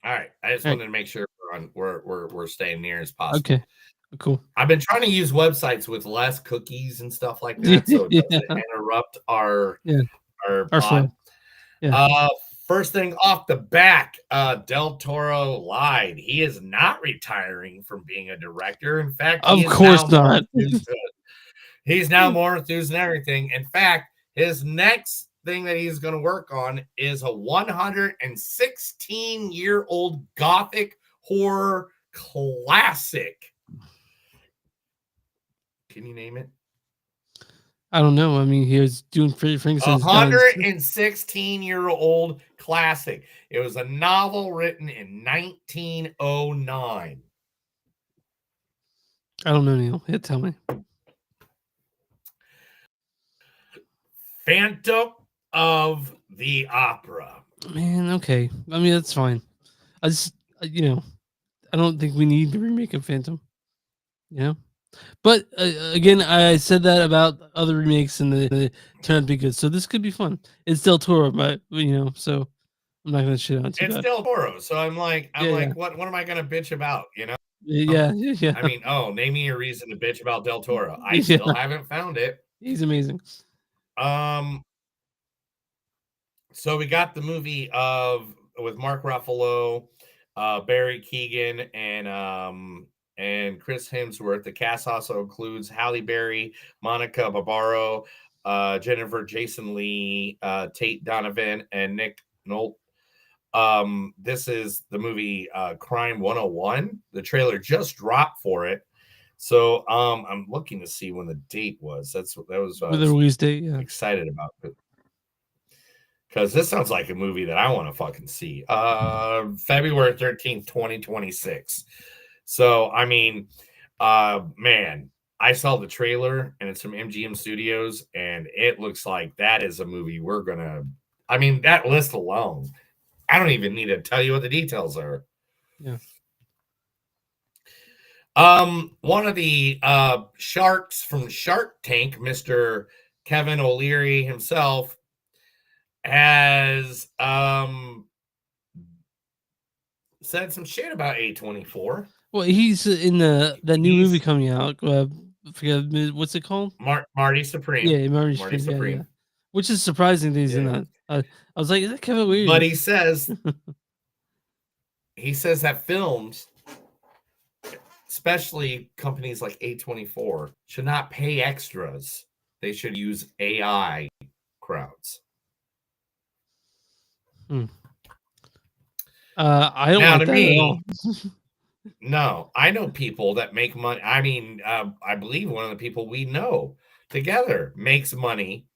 B: all right, I just
A: All right.
B: wanted to make sure we're staying near as possible.
A: Okay, cool.
B: I've been trying to use websites with less cookies and stuff like that, so it doesn't interrupt our
A: Our
B: pod.
A: flow. Yeah.
B: First thing off the back, Del Toro lied. He is not retiring from being a director. In fact,
A: Of course not.
B: He's now more enthused than everything. In fact, his next thing that he's going to work on is a 116-year-old gothic horror classic. Can you name it?
A: I don't know. I mean, he was doing Freddy Frankenstein's
B: 116-year-old classic. It was a novel written in 1909.
A: I don't know, Neil. Yeah, tell me.
B: Phantom of the Opera.
A: Man, okay. I mean, that's fine. I just, I don't think we need to remake of Phantom. But again, I said that about other remakes and they turned out to be good. So this could be fun. It's Del Toro, but so I'm not gonna shit on it too
B: It's
A: bad.
B: Del Toro, so I'm like,
A: Yeah.
B: what am I gonna bitch about?
A: Yeah.
B: I mean, name me a reason to bitch about Del Toro. I
A: Yeah.
B: still haven't found it.
A: He's amazing.
B: So we got the movie with Mark Ruffalo, Barry Keoghan, and Chris Hemsworth. The cast also includes Halle Berry, Monica Barbaro, Jennifer Jason Leigh, Tate Donovan, and Nick Nolte. This is the movie Crime 101. The trailer just dropped for it. So I'm looking to see when the date was. That was
A: With the release date, yeah.
B: Excited about it. Because this sounds like a movie that I want to fucking see. February 13th, 2026. So, I mean, man, I saw the trailer and it's from MGM Studios, and it looks like that is a movie we're going to. I mean, that list alone I don't even need to tell you what the details are.
A: Yeah.
B: One of the sharks from Shark Tank, Mr. Kevin O'Leary himself, has said some shit about A24.
A: Well, he's in the new movie coming out. What's it called?
B: Marty Supreme.
A: Yeah, Marty
B: Marty
A: Supreme. Yeah,
B: Supreme.
A: yeah. Which is surprising that he's in
B: Yeah.
A: that. I was like, is that Kevin Weird?
B: But he says that films, especially companies like A24, should not pay extras. They should use AI crowds.
A: I don't
B: Now,
A: like
B: to
A: that at all.
B: me, no, I know people that make money. I mean, I believe one of the people we know together makes money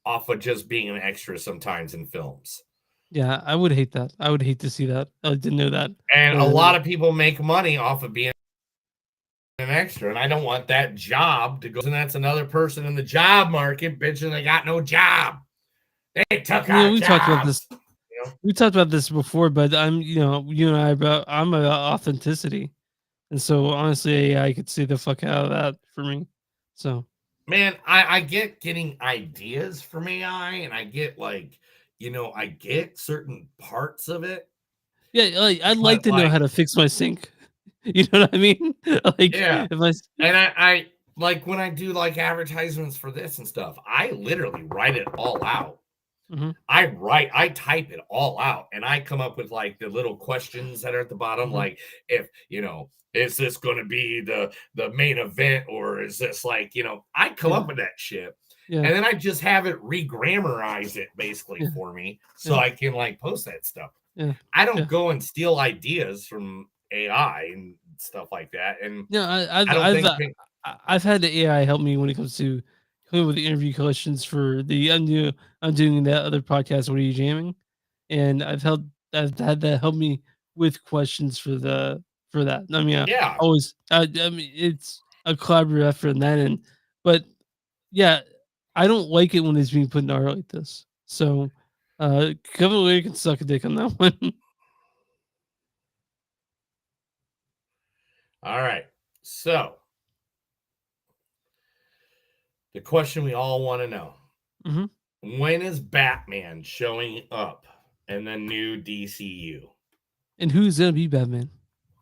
B: off of just being an extra sometimes in films.
A: Yeah, I would hate that. I would hate to see that. I didn't know that.
B: And a lot of people make money off of being an extra, and I don't want that job to go. And that's another person in the job market bitching they got no job. They took our
A: we talked about this.
B: jobs. You know?
A: We talked about this before, but you and I I'm about authenticity, and so honestly, I could see the fuck out of that for me. So,
B: man, I get getting ideas from AI, and I get I get certain parts of it.
A: Yeah, like I'd like to know how to fix my sink. You know what I mean? Like,
B: yeah.
A: if I
B: And I like when I do like advertisements for this and stuff, I literally write it all out. I type it all out, and I come up with like the little questions that are at the bottom, like if is this going to be the main event, or is this like I come up with that shit, and then I just have it re-grammarize it basically for me, so I can like post that stuff. I don't go and steal ideas from AI and stuff like that, and
A: I've had the AI help me when it comes to coming up with the interview questions for I'm doing that other podcast. What are you jamming? And I've had that help me with questions for that. I mean, I mean, it's a collaborative effort in that end, but yeah, I don't like it when it's being put in art like this. So, Kevin O'Leary can suck a dick on that one.
B: All right, so the question we all want to know: when is Batman showing up in the new DCU?
A: And who's gonna be Batman?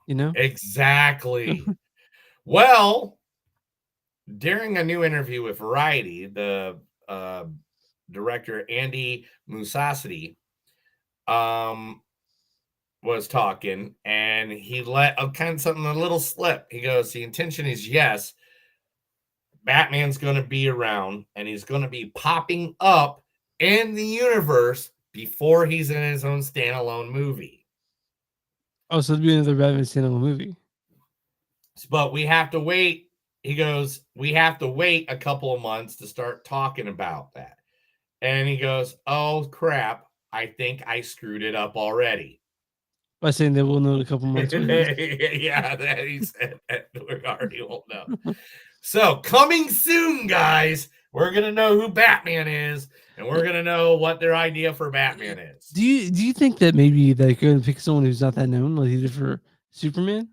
A: You know
B: exactly. Well, during a new interview with Variety, the director Andy Muschietti was talking, and he let kind of something a little slip. He goes, "The intention is yes, Batman's going to be around, and he's going to be popping up in the universe before he's in his own standalone movie."
A: Oh, so it'll be another Batman standalone movie.
B: But we have to wait. He goes, we have to wait a couple of months to start talking about that. And he goes, oh, crap. I think I screwed it up already.
A: By saying that we'll know in a couple months.
B: Yeah, that he said that we already will know. So coming soon, guys, we're going to know who Batman is, and we're going to know what their idea for Batman is.
A: Do you think that maybe they're going to pick someone who's not that known, like they did for Superman?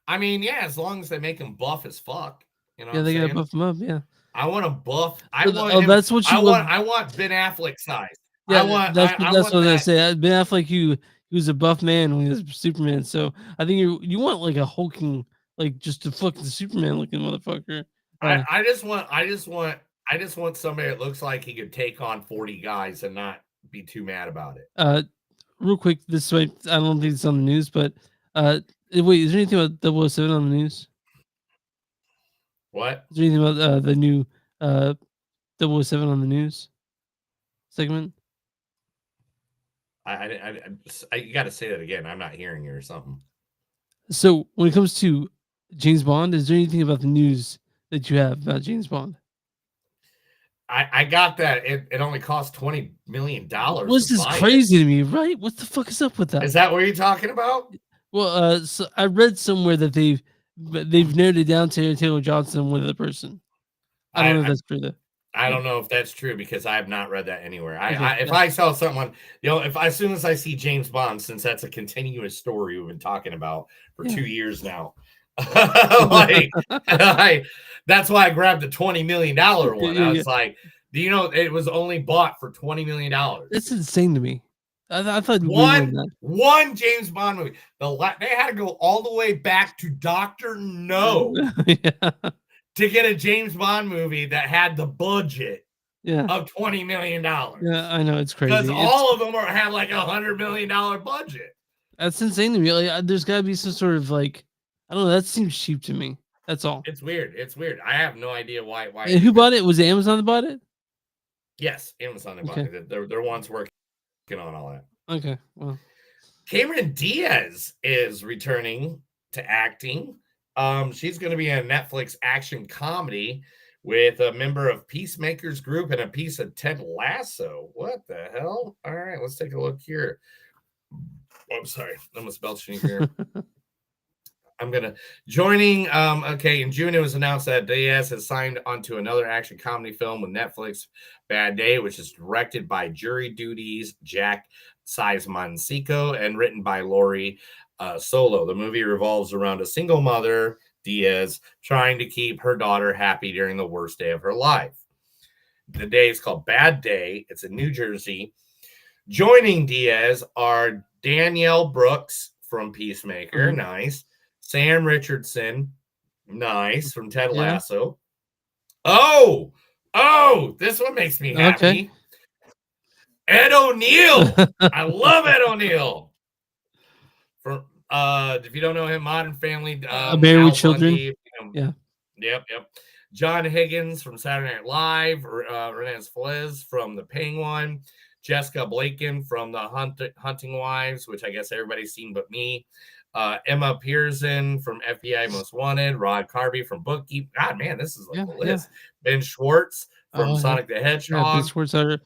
B: I mean, yeah, as long as they make him buff as fuck. You know,
A: Yeah, they gotta buff him up. Yeah,
B: I want him buff.
A: That's what you
B: I want Ben Affleck size.
A: Yeah, that's what I say. Ben Affleck, he was a buff man when he was Superman. So I think you want like a hulking, like just a fucking Superman looking motherfucker.
B: I just want somebody that looks like he could take on 40 guys and not be too mad about it.
A: Real quick, this way, I don't think it's on the news, but wait, is there anything about 007 on the news?
B: What?
A: Is there anything about the new 007 on the news segment?
B: You got to say that again. I'm not hearing you or something.
A: So when it comes to James Bond, is there anything about the news that you have about James Bond?
B: I got that. It only cost $20 million.
A: This is crazy to me, right? What the fuck is up with that?
B: Is that what you're talking about?
A: Well, so I read somewhere that they've narrowed it down to Taylor Johnson, one other person. I don't know if that's true though.
B: I don't know if that's true because I have not read that anywhere. If
A: yeah.
B: I saw someone, if as soon as I see James Bond, since that's a continuous story we've been talking about for
A: Yeah.
B: 2 years now, that's why I grabbed the $20 million one. I was like, do you know it was only bought for $20 million?
A: That's insane to me. I thought it'd be way more than that.
B: One James Bond movie. They had to go all the way back to Dr. No to get a James Bond movie that had the budget of $20 million.
A: Yeah, I know it's crazy.
B: Because all of them have like $100 million budget.
A: That's insane to me. Like, there's got to be some sort of like, I don't know. That seems cheap to me. That's all.
B: It's weird. It's weird. I have no idea why.
A: And who bought it? Was it Amazon that bought it?
B: Yes, Amazon bought it. They're ones working on all that.
A: Okay, well,
B: Cameron Diaz is returning to acting. She's going to be in a Netflix action comedy with a member of Peacemaker's group and a piece of Ted Lasso. What the hell? All right, let's take a look here. Oh, I'm sorry. I'm a spell check here. I'm gonna joining. Okay, in June it was announced that Diaz has signed onto another action comedy film with Netflix, Bad Day, which is directed by Jury Duty's Jack Size-Moncico and written by Lori Solo. The movie revolves around a single mother, Diaz, trying to keep her daughter happy during the worst day of her life. The day is called Bad Day. It's in New Jersey. Joining Diaz are Danielle Brooks from Peacemaker, nice. Sam Richardson, nice, from Ted Lasso. Oh, this one makes me happy.
A: Okay.
B: Ed O'Neill. I love Ed O'Neill. From if you don't know him, Modern Family,
A: Married with Children. Yeah.
B: Yep. John Higgins from Saturday Night Live, Renee Feliz from The Penguin, Jessica Blaken from The Hunting Wives, which I guess everybody's seen but me. Emma Pearson from FBI Most Wanted, Rod Carby from Bookkeep. God, man, this is like the list. Ben Schwartz from Sonic the Hedgehog,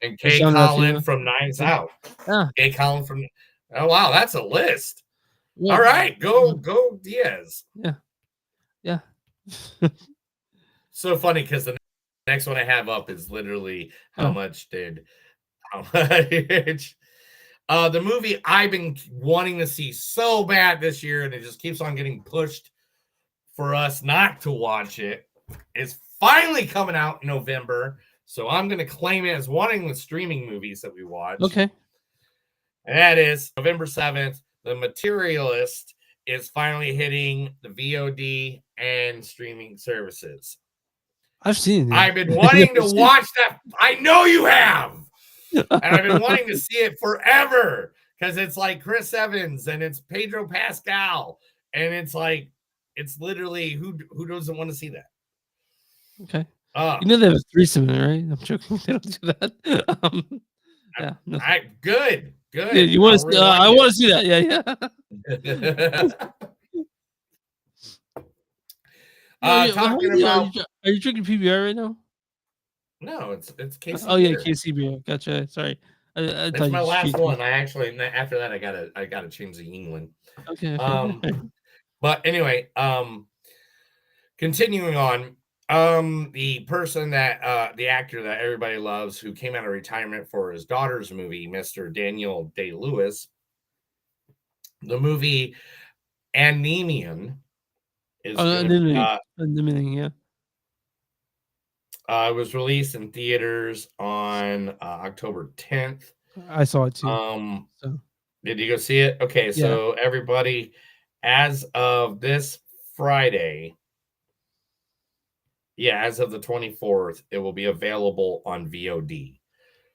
B: and Kay Collin from Knives Out. Kay Collin from. Oh wow, that's a list. All right, go Diaz.
A: Yeah.
B: So funny because the next one I have up is literally how much. The movie I've been wanting to see so bad this year, and it just keeps on getting pushed for us not to watch it, is finally coming out in November. So I'm going to claim it as one of the streaming movies that we watch.
A: Okay.
B: And that is November 7th. The Materialist is finally hitting the VOD and streaming services.
A: I've seen it.
B: I've been wanting to watch that. I know you have. And I've been wanting to see it forever because it's like Chris Evans and it's Pedro Pascal. And it's like, it's literally who doesn't want to see that?
A: Okay. You know they have a threesome in it, right? I'm joking. They don't do that. Yeah. No.
B: Good.
A: Yeah, you want to see, I want to see that. Yeah.
B: Talking about.
A: Are you drinking PBR right now?
B: No, it's KC.
A: Oh yeah, KC beer. Gotcha. Sorry.
B: That's my last one. I actually after that I gotta change the England.
A: Okay.
B: But anyway, continuing on, the person that the actor that everybody loves who came out of retirement for his daughter's movie, Mr. Daniel Day-Lewis, the movie Anemian is
A: Anemian,
B: it was released in theaters on October 10th.
A: I saw it too.
B: Did you go see it? Okay, so everybody, as of this Friday, as of the 24th, it will be available on VOD.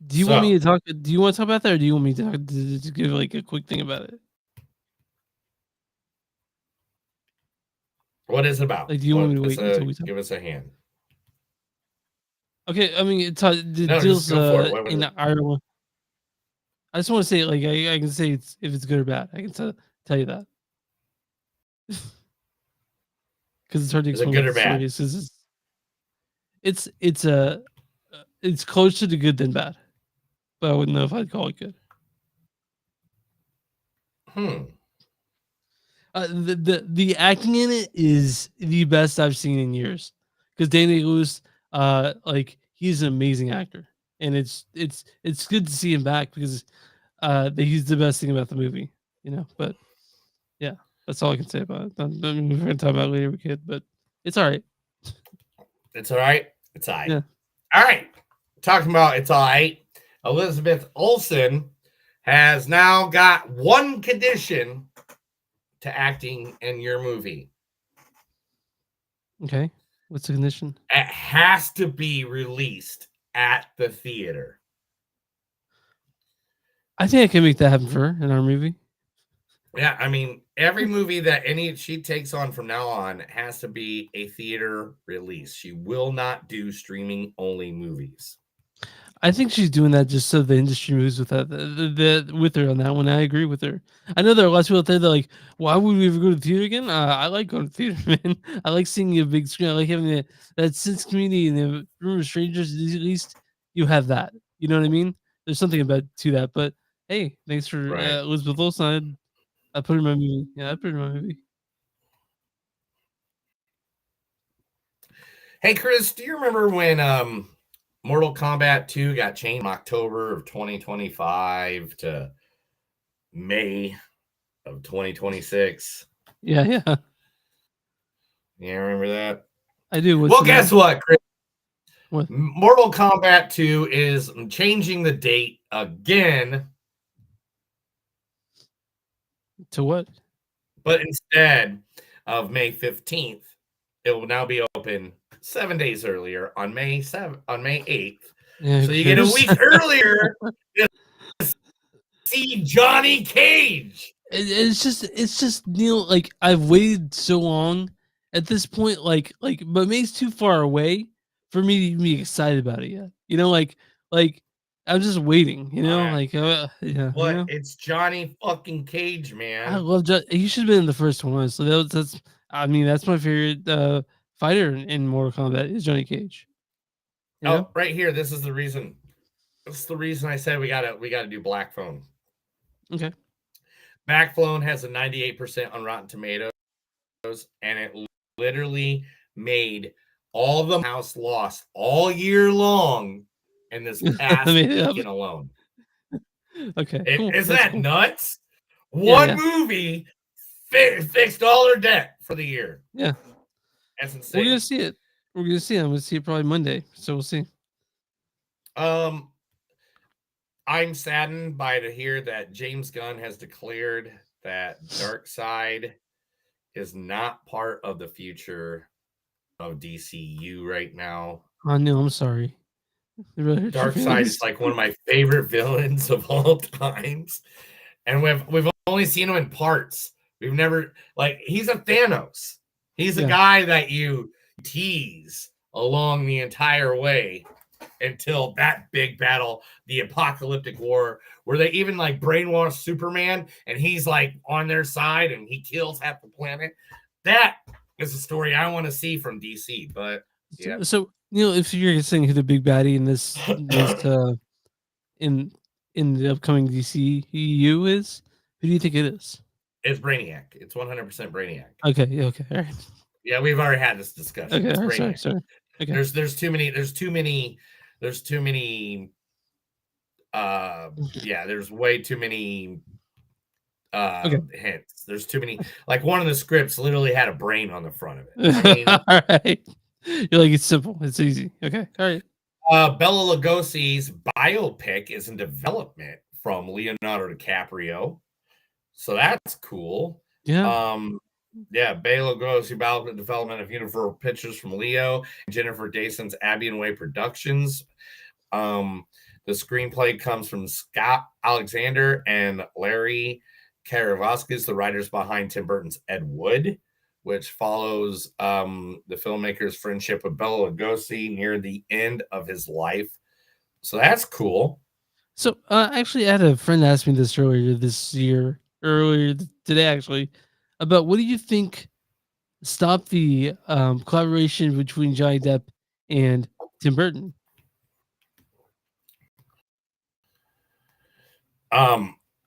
A: Do you want me to talk? Do you want to talk about that, or do you want me to give like a quick thing about it?
B: What is it about?
A: Like, do you want me to wait until we talk?
B: Give us a hand.
A: Okay, I mean, it deals in Ireland. I just want to say, like, I can say if it's good or bad. I can tell you that because it's hard to explain.
B: Is it good or bad?
A: It's closer to good than bad, but I wouldn't know if I'd call it good. The acting in it is the best I've seen in years because Danny Lewis, like he's an amazing actor, and it's good to see him back because he's the best thing about the movie, you know. But yeah, that's all I can say about it. I mean, we're gonna talk about it later, we could, but it's all right.
B: It's all right. It's all right.
A: Yeah.
B: All right. Talking about it's all right. Elizabeth Olsen has now got one condition to acting in your movie.
A: Okay. What's the condition?
B: It has to be released at the theater.
A: I think I can make that happen for her in our movie.
B: Yeah, I mean, every movie that she takes on from now on has to be a theater release. She will not do streaming only movies.
A: I think she's doing that just so the industry moves with that with her on that one. I agree with her. I know there are lots of people out there that are like, why would we ever go to the theater again? I like going to the theater, man. I like seeing a big screen. I like having that sense of community in the room of strangers. At least you have that. You know what I mean? There's something about to that. But hey, thanks for
B: Right.
A: Elizabeth Olsen. I put her in my movie. Yeah, I put her in my movie.
B: Hey, Chris, do you remember when Mortal Kombat 2 got changed from October of 2025 to May of 2026?
A: Yeah, yeah.
B: Yeah, remember that?
A: I do.
B: Well, guess what, Chris?
A: What?
B: Mortal Kombat 2 is changing the date again.
A: To what?
B: But instead of May 15th, it will now be open 7 days earlier on May 8th.
A: Yeah,
B: so you get a week earlier to see Johnny Cage.
A: It's just Neil. Like I've waited so long. At this point, but May's too far away for me to even be excited about it yet. You know, like I'm just waiting. You know, yeah.
B: What?
A: You know?
B: It's Johnny fucking Cage, man.
A: I love you should have been in the first one. So that's I mean that's my favorite fighter in Mortal Kombat is Johnny Cage. You know?
B: Right here. This is the reason. This is the reason I said we gotta do Black Phone.
A: Okay.
B: Black Phone has a 98% on Rotten Tomatoes, and it literally made all the house lost all year long in this past weekend alone.
A: Okay, cool.
B: Isn't that
A: cool.
B: nuts?
A: Yeah,
B: One movie fixed all their debt for the year.
A: Yeah.
B: That's insane.
A: We're gonna see it. I'm gonna see it probably Monday. So we'll see.
B: I'm saddened by to hear that James Gunn has declared that Darkseid is not part of the future of DCU right now.
A: Oh no, I'm sorry.
B: Darkseid is like one of my favorite villains of all times, and we've only seen him in parts. We've never he's a Thanos. He's a guy that you tease along the entire way until that big battle, the apocalyptic war, where they even brainwash Superman and he's on their side and he kills half the planet. That is a story I want to see from DC. But yeah.
A: So if you're saying who the big baddie in this in the upcoming DCU is, who do you think it is?
B: It's Brainiac. It's 100% Brainiac.
A: Okay. Yeah. Okay. All right.
B: Yeah, we've already had this discussion.
A: Okay.
B: It's
A: Sorry. Okay.
B: There's too many. There's way too many hints. There's too many. One of the scripts literally had a brain on the front of it. I mean,
A: all right. You're like, it's simple. It's easy. Okay. All right.
B: Bela Lugosi's biopic is in development from Leonardo DiCaprio. So that's cool.
A: Yeah.
B: Bela Lugosi development of Universal Pictures from Leo, Jennifer Dason's Abbey and Way Productions. The screenplay comes from Scott Alexander and Larry Karavaskis, the writers behind Tim Burton's Ed Wood, which follows the filmmaker's friendship with Bela Lugosi near the end of his life. So that's cool.
A: So actually, I had a friend ask me this earlier today, actually, about what do you think stopped the collaboration between Johnny Depp and Tim Burton?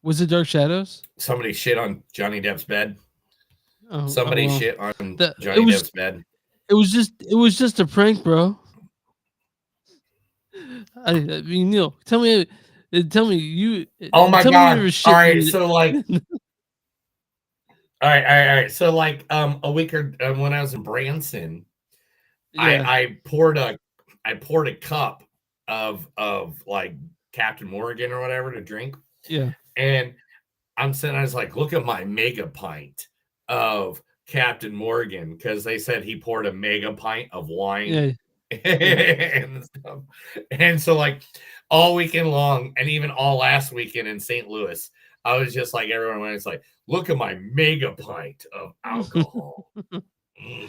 A: Was it Dark Shadows?
B: Somebody shit on Johnny Depp's bed.
A: Oh,
B: somebody
A: well,
B: shit on Johnny Depp's bed.
A: It was just a prank, bro. I mean, Neil, tell me you.
B: Oh my
A: tell me your
B: god! All
A: shit.
B: right, so like, all right. So like, a week or when I was in Branson,
A: yeah,
B: I poured a cup of like Captain Morgan or whatever to drink,
A: yeah,
B: and I was like, look at my mega pint of Captain Morgan because they said he poured a mega pint of wine
A: yeah, yeah.
B: and stuff. And so, like, all weekend long, and even all last weekend in St. Louis, I was just like, everyone was like, look at my mega pint of alcohol. Mm,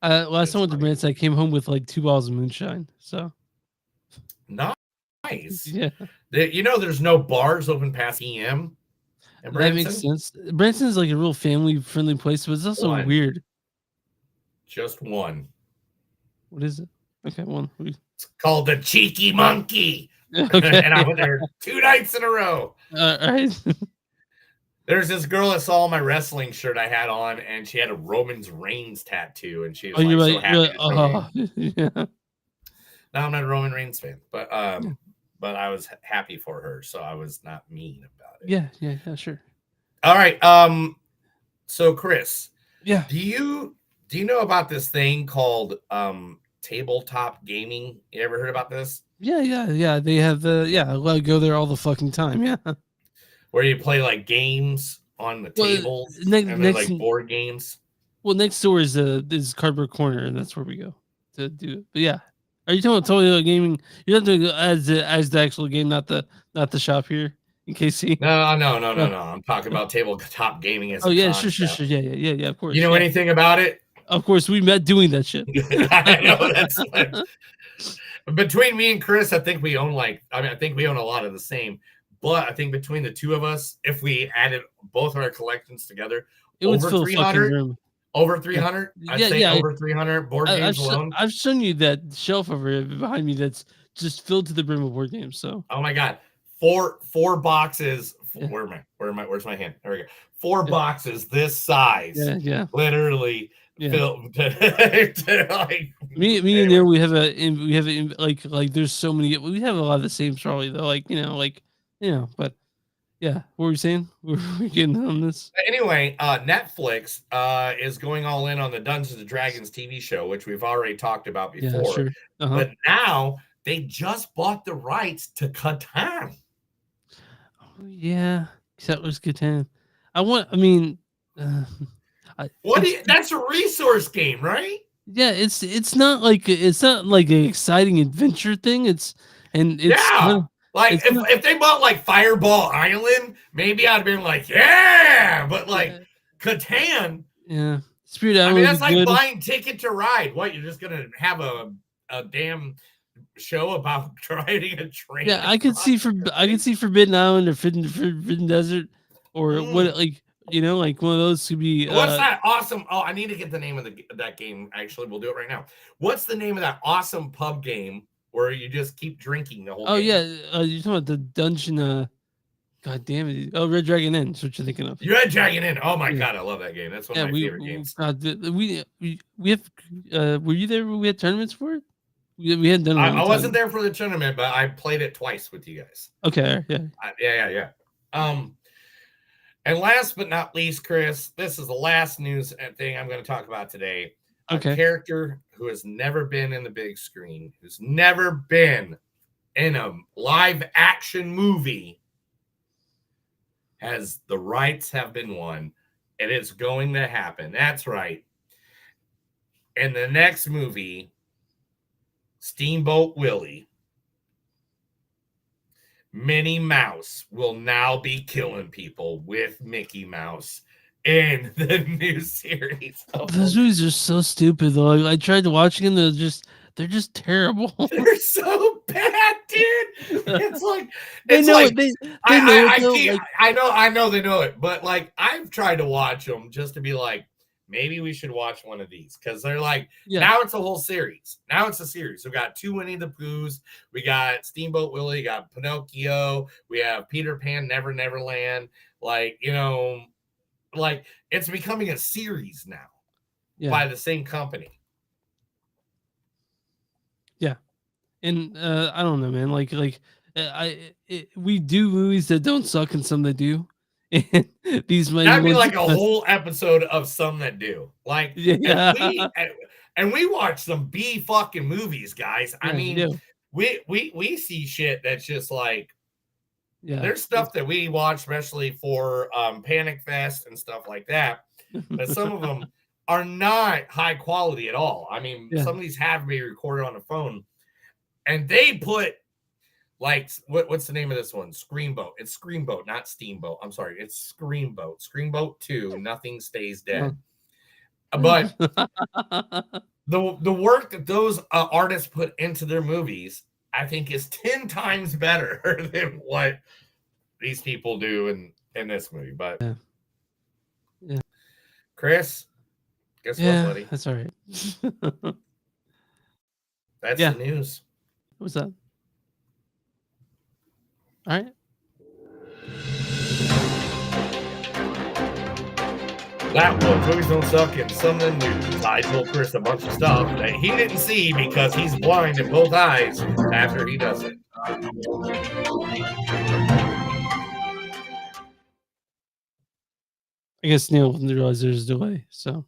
A: Last time I
B: it's
A: went to Branson, I came home with like 2 bottles of moonshine. So
B: nice.
A: yeah,
B: You know, there's no bars open past EM in
A: that makes
B: Branson.
A: sense. Branson's like a real family friendly place, but it's also
B: One.
A: weird.
B: Just one.
A: What is it? Okay, one.
B: It's called the Cheeky Monkey.
A: Okay,
B: And I went there 2 nights in a row.
A: all right.
B: There's this girl that saw my wrestling shirt I had on, and she had a Roman Reigns tattoo, and she was
A: Oh,
B: like
A: you're
B: so
A: like,
B: happy to show me.
A: yeah,
B: Now I'm not a Roman Reigns fan, but I was happy for her, so I was not mean about it.
A: yeah, sure.
B: All right. So Chris,
A: Yeah.
B: do you know about this thing called tabletop gaming? You ever heard about this?
A: Yeah. They have I go there all the fucking time. Yeah.
B: Where you play like games on the
A: Well,
B: tables
A: next,
B: and they're
A: next,
B: like board games.
A: well, next door is Cardboard Corner, and that's where we go to do it. But yeah, are you talking about totally gaming? You're not doing it as the actual game, not the shop here. In case he.
B: No.
A: Uh,
B: I'm talking about tabletop gaming as
A: oh
B: a
A: yeah,
B: concept.
A: sure. Yeah. Of course.
B: You know
A: yeah.
B: anything about it?
A: Of course, we met doing that shit.
B: I know that's between me and Chris. I think we own I think we own a lot of the same. But I think between the two of us, if we added both our collections together,
A: It would
B: over
A: fill a fucking
B: 300,
A: room.
B: over 300, I'd say over 300 board games alone.
A: I've shown you that shelf over here behind me that's just filled to the brim with board games. So
B: Oh my god, four boxes.
A: Yeah.
B: Where's my hand? There we go. 4 boxes this size.
A: Yeah.
B: Literally filled. Like,
A: me and Neil, we have like there's so many. We have a lot of the same probably though. But yeah, what were you saying? We're getting on this.
B: Anyway, Netflix is going all in on the Dungeons and Dragons TV show, which we've already talked about before.
A: Yeah, sure.
B: But now they just bought the rights to Catan.
A: Yeah, that was Catan.
B: That's a resource game, right?
A: Yeah, it's not like an exciting adventure thing. It's
B: like if they bought like Fireball Island, maybe I'd been like, yeah, but like Catan,
A: yeah, Spirit
B: I
A: Island.
B: mean, that's like
A: good.
B: buying Ticket to Ride. What, you're just gonna have a damn show about riding a train?
A: Yeah, I could see Forbidden Island or Forbidden Desert or what like one of those could be.
B: What's that awesome? Oh, I need to get the name of that game. Actually, we'll do it right now. What's the name of that awesome pub game where you just keep drinking the whole game?
A: Oh yeah, you're talking about the dungeon. God damn it! Oh, Red Dragon Inn. That's what you're thinking of.
B: Red Dragon Inn. Oh my god, I love that game. That's one of my favorite games.
A: We have. Were you there when we had tournaments for it? We hadn't done it.
B: I wasn't there for the tournament, but I played it twice with you guys.
A: Okay. Yeah.
B: Yeah. And last but not least, Chris, this is the last news thing I'm going to talk about today.
A: Okay.
B: A character who has never been in the big screen, who's never been in a live action movie, the rights have been won, and it's going to happen. That's right. In the next movie, Steamboat Willie, Minnie Mouse will now be killing people with Mickey Mouse in the new series.
A: Those movies are so stupid though. I tried watching them. They're just terrible.
B: They're so bad, dude. It's like
A: they know
B: like,
A: it. They know it.
B: I know they know it, but like I've tried to watch them just to be like, maybe we should watch one of these because they're like now it's a whole series. Now it's a series. We got 2 Winnie the Poohs, we got Steamboat Willie, got Pinocchio, we have Peter Pan, Never Neverland. Like like it's becoming a series now by the same company.
A: Yeah, And I don't know, man. We do movies that don't suck and some that do. And these mighty
B: That'd be
A: ones.
B: like a whole episode of some that do. Like,
A: Yeah.
B: and we watch some B fucking movies, guys. I
A: Yeah, we
B: mean,
A: do.
B: we see shit that's just like
A: Yeah.
B: there's stuff that we watch, especially for Panic Fest and stuff like that. But some of them are not high quality at all. I mean,
A: Yeah.
B: some of these have to be recorded on a phone, and they put like what's the name of this one? Screamboat. It's Screamboat, not Steamboat. I'm sorry, it's Screamboat. Screamboat 2. Nothing stays dead. But the work that those artists put into their movies, I think, is 10 times better than what these people do in this movie. But
A: Yeah.
B: Chris, guess what, buddy?
A: That's all right.
B: That's
A: Yeah.
B: the news.
A: What's that? All right.
B: That was Movies Don't Suck and Something New. I told Chris a bunch of stuff that he didn't see because he's blind in both eyes after he does it.
A: I guess Neil didn't realize there's a delay, so.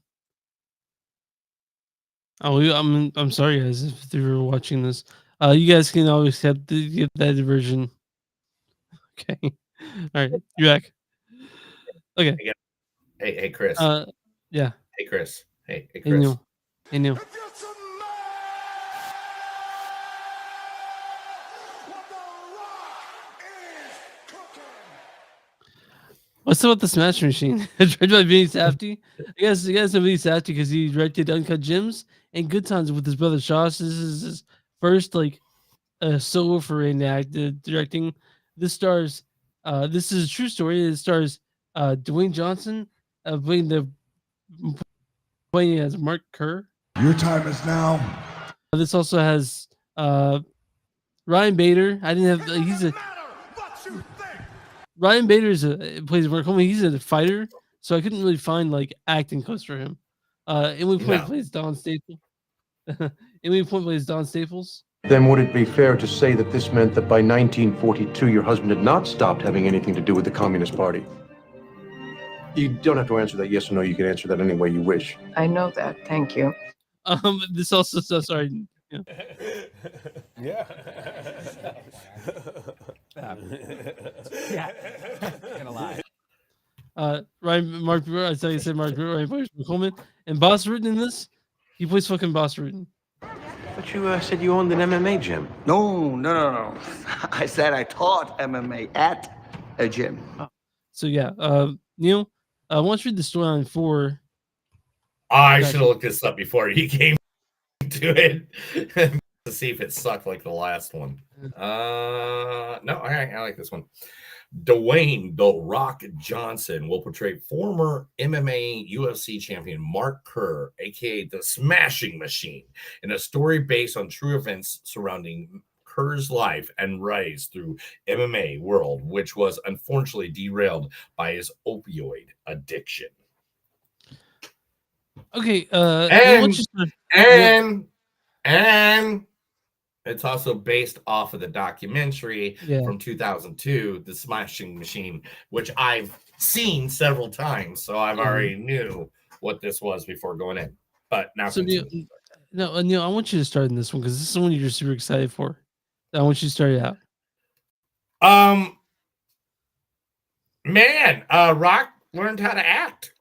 A: I'm sorry, guys, if you were watching this. You guys can always get that version. Okay. All right, you're back. Okay.
B: Hey, Chris.
A: Yeah.
B: Hey, Chris. Hey,
A: Hey,
B: Chris.
A: Neil. Hey, Neil. What's up with the Smash Machine? Directed by Vinny Safdie. I guess you guys know Vinny Safdie because he directed Uncut Gems and Good Times with his brother Josh. This is his first solo foray into directing. This stars. This is a true story. It stars Dwayne Johnson playing as Mark Kerr.
O: Your time is now.
A: This also has Ryan Bader. I didn't have. Ryan Bader plays Mark Holman. He's a fighter, so I couldn't really find acting clips for him. Emily Point plays Don Staples. Emily Point plays Don Staples.
M: Then would it be fair to say that this meant that by 1942 your husband had not stopped having anything to do with the Communist Party? You don't have to answer that yes or no. You can answer that any way you wish.
N: I know that. Thank you.
A: This also sorry. Yeah.
P: Yeah. Yeah. Gonna lie.
A: Mark Brewer, I thought you said Mark Brewer, Ryan plays Coleman. And Boss Rudin in this, he plays fucking Boss Rudin.
K: But you said you owned an MMA gym.
L: No. I said I taught MMA at a gym.
A: So yeah, Neil, I want to read the storyline for.
B: I should have looked this up before he came to it to see if it sucked like the last one. No, I like this one. Dwayne "The Rock" Johnson will portray former MMA UFC champion Mark Kerr, aka the Smashing Machine, in a story based on true events surrounding Kerr's life and rise through MMA world, which was unfortunately derailed by his opioid addiction.
A: Okay,
B: and it's also based off of the documentary from 2002, The Smashing Machine, which I've seen several times, so I've already knew what this was before going in. But now,
A: so Neil, I want you to start in this one because this is the one you're super excited for. I want you to start it out.
B: Man, Rock learned how to act.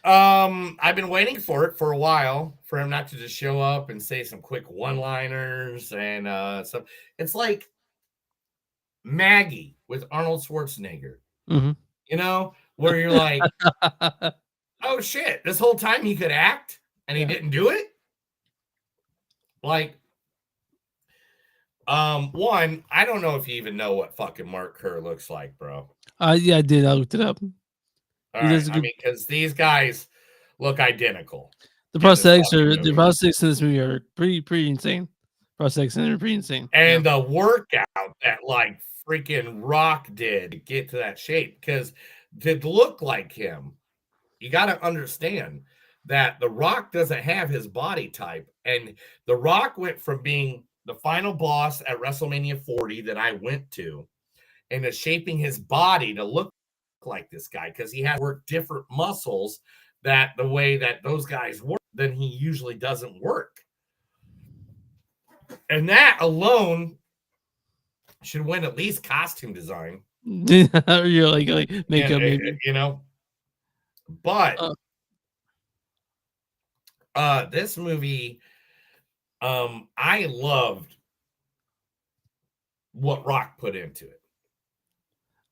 B: I've been waiting for it for a while for him not to just show up and say some quick one-liners and stuff. It's like Maggie with Arnold Schwarzenegger.
A: Mm-hmm.
B: You know, where you're like, oh shit, this whole time he could act and he didn't do it. Like, one, I don't know if you even know what fucking Mark Kerr looks like, bro.
A: Yeah, I did. I looked it up.
B: All right, I mean, because these guys look identical.
A: The prosthetics in this movie are pretty insane. Prosthetics in it are pretty insane.
B: And the workout that like freaking Rock did to get to that shape, because to look like him, you got to understand that The Rock doesn't have his body type, and The Rock went from being the final boss at WrestleMania 40 that I went to, and is shaping his body to look like this guy because he has to work different muscles that the way that those guys work than he usually doesn't work. And that alone should win at least costume design.
A: You're like makeup, maybe.
B: You know. But this movie, I loved what Rock put into it.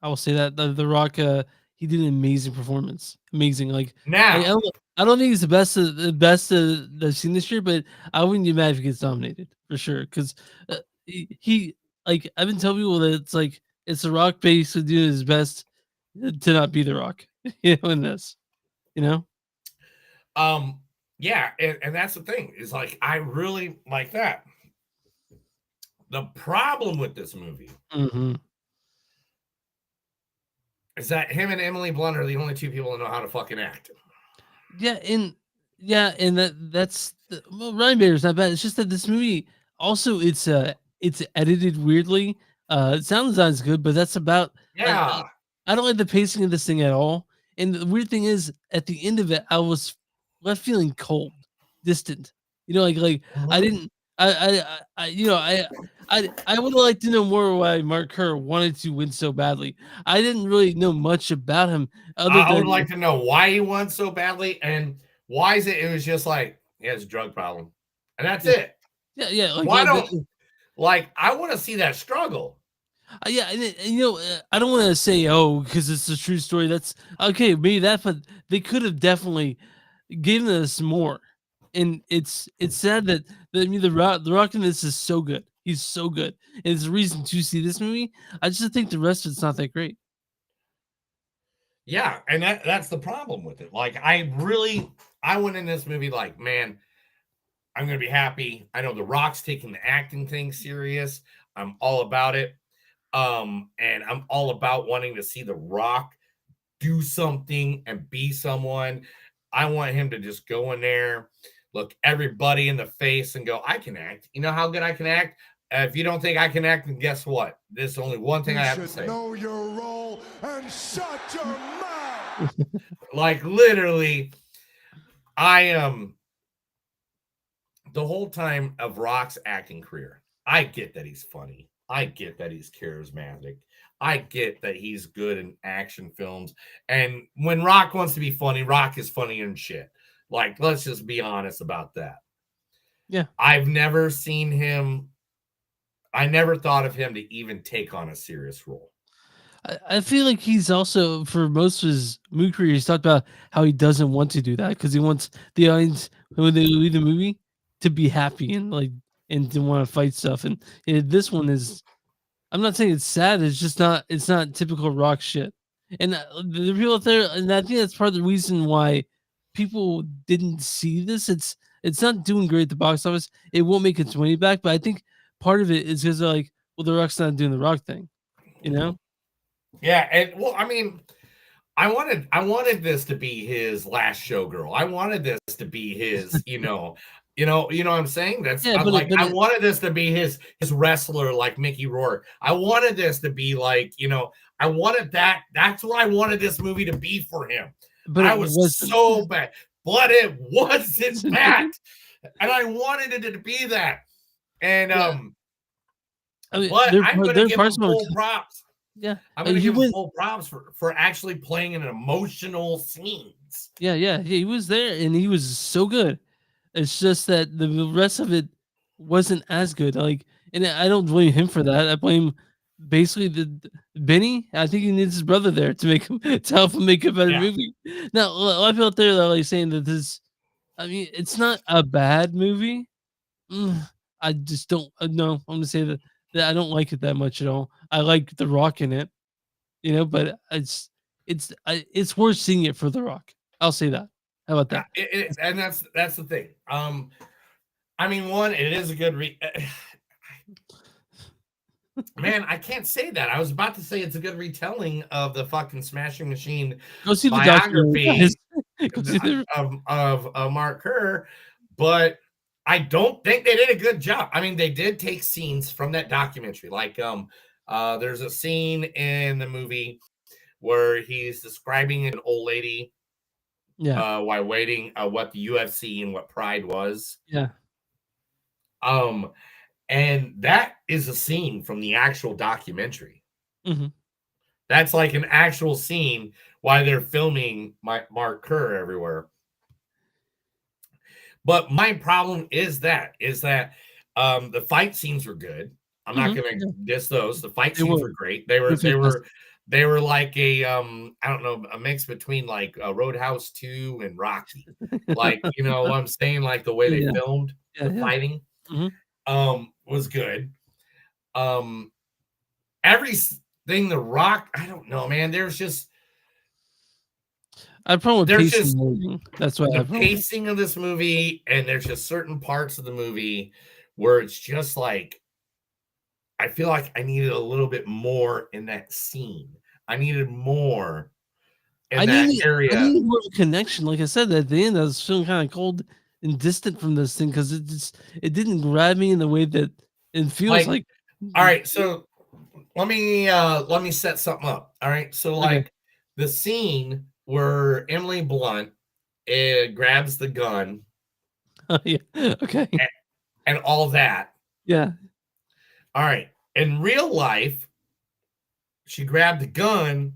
A: I will say that the Rock, he did an amazing performance. Amazing. Like
B: Now,
A: I don't think he's the best of the best that I've seen this year, but I wouldn't be mad if he gets nominated for sure. Because he like I've been telling people that it's like it's the Rock basically doing his best to not be the Rock, in this, you know.
B: Yeah, and that's the thing is like I really like that. The problem with this movie is that him and Emily Blunt are the only two people that know how to fucking act.
A: Yeah, and that's well, Ryan Bader's not bad. It's just that this movie also it's edited weirdly. Sound design's good, but that's about like I don't like the pacing of this thing at all. And the weird thing is, at the end of it, I was left feeling cold, distant. You know, like I didn't, you know, I would have liked to know more why Mark Kerr wanted to win so badly. I didn't really know much about him.
B: I would like to know why he won so badly and why is it? It was just like he has a drug problem, and that's it.
A: Yeah. Like,
B: why don't like I want to see that struggle.
A: Yeah, and you know, I don't want to say because it's a true story. That's okay, maybe that, but they could have definitely given us more. And it's sad that the Rock in this is so good. He's so good, and it's a reason to see this movie. I just think the rest of it's not that great.
B: Yeah, and that's the problem with it. Like I went in this movie like, man, I'm gonna be happy. I know The Rock's taking the acting thing serious. I'm all about it. And I'm all about wanting to see The Rock do something and be someone. I want him to just go in there, look everybody in the face and go, I can act. You know how good I can act? If you don't think I can act, then guess what? There's only one thing I have to say.
O: Know your role and shut your mouth.
B: Like literally, I am the whole time of Rock's acting career. I get that he's funny. I get that he's charismatic. I get that he's good in action films. And when Rock wants to be funny, Rock is funny and shit. Like, let's just be honest about that.
A: Yeah.
B: I've never seen him. I never thought of him to even take on a serious role.
A: I feel like he's also, for most of his movie career, he's talked about how he doesn't want to do that because he wants the audience when they leave the movie to be happy and to want to fight stuff. And this one is, I'm not saying it's sad. It's just not. It's not typical Rock shit. And the people out there, and I think that's part of the reason why people didn't see this. It's not doing great at the box office. It won't make its money back. But I think part of it is because they're like, well, the Rock's not doing the Rock thing, you know?
B: Yeah, and well, I mean, I wanted this to be his last showgirl. I wanted this to be his, you know what I'm saying? That's
A: Yeah,
B: I wanted this to be his wrestler like Mickey Rourke. I wanted this to be like, I wanted that. That's what I wanted this movie to be for him.
A: But
B: I was so bad, but it wasn't that, and I wanted it to be that. And
A: I mean,
B: but I'm going to give him full props.
A: Yeah,
B: I'm going to give him full props for actually playing in emotional scenes.
A: Yeah, he was there and he was so good. It's just that the rest of it wasn't as good. Like, and I don't blame him for that. I blame basically the Benny. I think he needs his brother there to make him to help him make a better movie. Now, a lot of people out there that are like saying that this. I mean, it's not a bad movie. I just don't. No, I'm gonna say that I don't like it that much at all. I like The Rock in it, but it's worth seeing it for The Rock. I'll say that. How about that?
B: And that's the thing. I mean, one, it is a good man, I can't say that. I was about to say it's a good retelling of the fucking Smashing Machine
A: Go see
B: biography
A: the
B: of Mark Kerr, but I don't think they did a good job. I mean, they did take scenes from that documentary. Like, there's a scene in the movie where he's describing an old lady
A: Yeah.
B: while waiting what the UFC and what Pride was.
A: Yeah.
B: And that is a scene from the actual documentary.
A: Mhm.
B: That's like an actual scene while they're filming Mark Kerr everywhere. But my problem is that the fight scenes were good. I'm not
A: Mhm.
B: gonna
A: Yeah.
B: diss those. The fight
A: They
B: scenes
A: were.
B: were great. They
A: They're
B: were they
A: fantastic.
B: were they were like a I don't know, a mix between like Roadhouse 2 and Rocky. Like, you know what I'm saying? Like the way they
A: Yeah.
B: filmed
A: Yeah,
B: the
A: yeah.
B: fighting
A: Mhm.
B: was good. Um everything The Rock, I don't know, man.
A: I have a problem with
B: There's
A: pacing
B: just
A: and everything. That's what I
B: the
A: have a problem with.
B: pacing of this movie, and there's just certain parts of the movie where it's just like I feel like I needed a little bit more in that scene. I needed more in that
A: I
B: area.
A: needed more of a connection. Like I said, at the end, I was feeling kind of cold and distant from this thing because it didn't grab me in the way that it feels
B: Like,
A: like.
B: all right, so let me set something up. All right. So
A: Okay.
B: like the scene where Emily Blunt grabs the gun
A: Oh, yeah. Okay.
B: and all that.
A: Yeah.
B: All right. In real life, she grabbed the gun,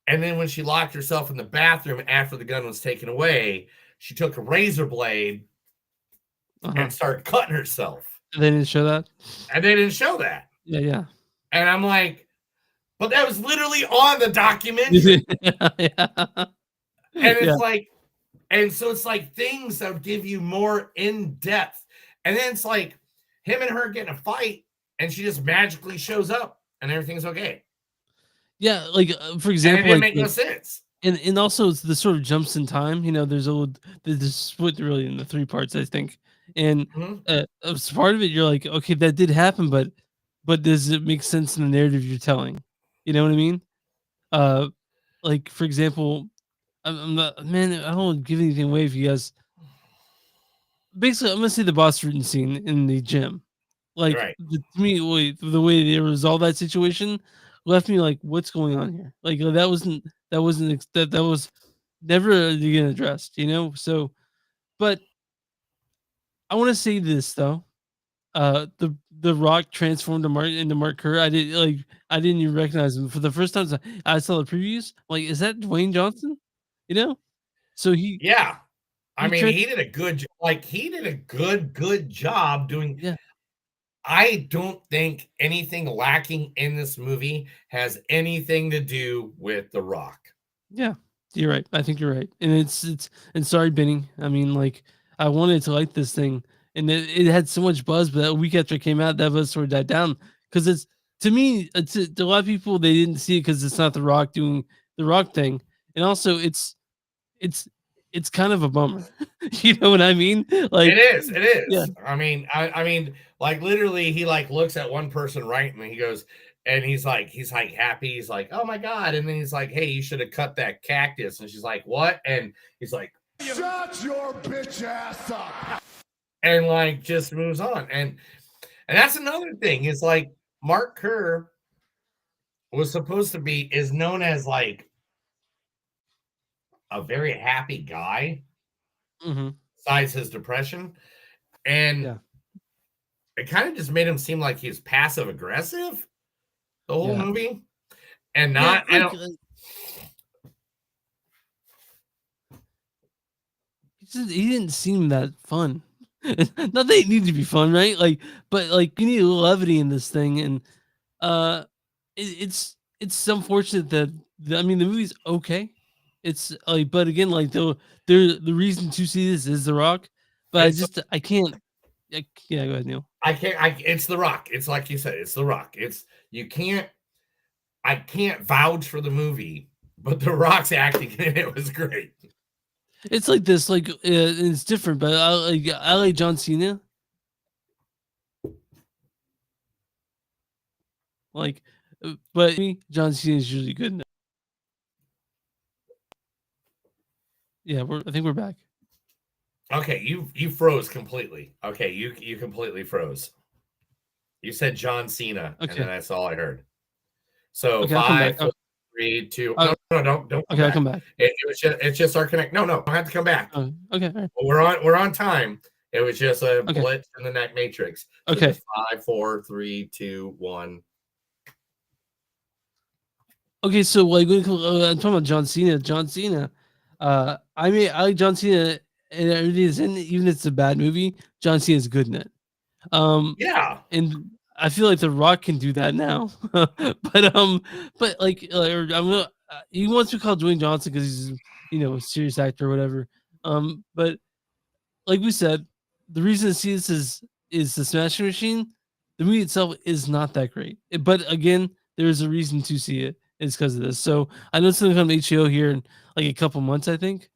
B: and then when she locked herself in the bathroom after the gun was taken away, she took a razor blade
A: Uh-huh.
B: and started cutting herself.
A: They didn't show that?
B: And they didn't show that.
A: Yeah, yeah.
B: And I'm like, but that was literally on the documentary.
A: Yeah.
B: And
A: Yeah.
B: it's like, and so it's like things that would give you more in depth. And then it's like him and her getting a fight, and she just magically shows up and everything's okay.
A: Yeah, like, for
B: And it
A: example,
B: didn't
A: like
B: make no sense.
A: and also it's the sort of jumps in time, there's split really into 3 parts, I think, and,
B: Mhm.
A: as part of it, you're like, "Okay, that did happen, but does it make sense in the narrative you're telling?" You know what I mean? Uh, like, for example, I'm not man, I don't wanna give anything away if you guys basically, I'm gonna say the boss room scene in the gym. Like,
B: Right.
A: to me, the way they resolved that situation left me like, "What's going on here?" Like, that wasn't that was never again addressed, you know? So, but I wanna say this though, the Rock transformed to into Mark Kerr, I didn't even recognize him. For the first time I saw the previews, like, "Is that Dwayne Johnson?" You know? So
B: Yeah. I
A: he
B: mean,
A: tran
B: he did a good job doing.
A: Yeah.
B: I don't think anything lacking in this movie has anything to do with The Rock.
A: Yeah, you're right. I think you're right. And and sorry, Benny. I mean, like, I wanted to like this thing, and it had so much buzz, but a week after it came out, that buzz sort of died down. Because it's to me, to a lot of people, they didn't see it because it's not The Rock doing the Rock thing, and also it's it's kind of a bummer. You know what I mean? Like,
B: It
A: yeah,
B: is. I mean, like literally, he like looks at one person right, and he goes, and he's like happy. He's like, oh my god, and then he's like, hey, you should have cut that cactus, and she's like, what? And he's like,
O: Shut your bitch ass up.
B: and like just moves on, and that's another thing. Is like Mark Kerr is known as like a very happy guy,
A: hmm
B: besides his depression, and
A: yeah,
B: it kind of just made him seem like he's passive aggressive the whole
A: yeah,
B: movie. And
A: yeah.
B: not, I
A: Like,
B: don't,
A: he didn't seem that fun. Not that it needed to be fun, right? Like, but like you need levity in this thing, and uh, it's unfortunate that I mean the movie's okay. It's like, but again, like the reason to see this is The Rock, but
B: it's,
A: I can't. Yeah, go ahead, Neil.
B: it's The Rock. It's like you said, it's The Rock. You can't, I can't vouch for the movie, but The Rock's acting in it was great.
A: It's like this, like it's different, but I like John Cena. Like, but me, John Cena is usually good. Yeah, I think we're back.
B: Okay, you froze completely. Okay, you completely froze. You said John Cena, and then
A: Okay.
B: that's all I heard. So
A: Okay, I'll come back.
B: 5, 4, 3, 2.
A: Uh,
B: No, don't come
A: okay, I'll
B: back.
A: come back.
B: It's just our connect. No, don't have to come back.
A: Okay, all right.
B: We're on time. It was just a
A: Okay.
B: blitz in the neck matrix. So
A: Okay.
B: just 5, 4, 3, 2, 1.
A: Okay, so like I'm talking about John Cena. John Cena. I like John Cena and everything is in it, even if it's a bad movie. John Cena is good in it.
B: Yeah.
A: And I feel like The Rock can do that now. but like, I'm gonna, he wants to call Dwayne Johnson because he's a serious actor or whatever. But like we said, the reason to see this is the Smashing Machine. The movie itself is not that great, but again, there is a reason to see it. It's because of this. So I know it's going to come to HBO here in like a couple months, I think.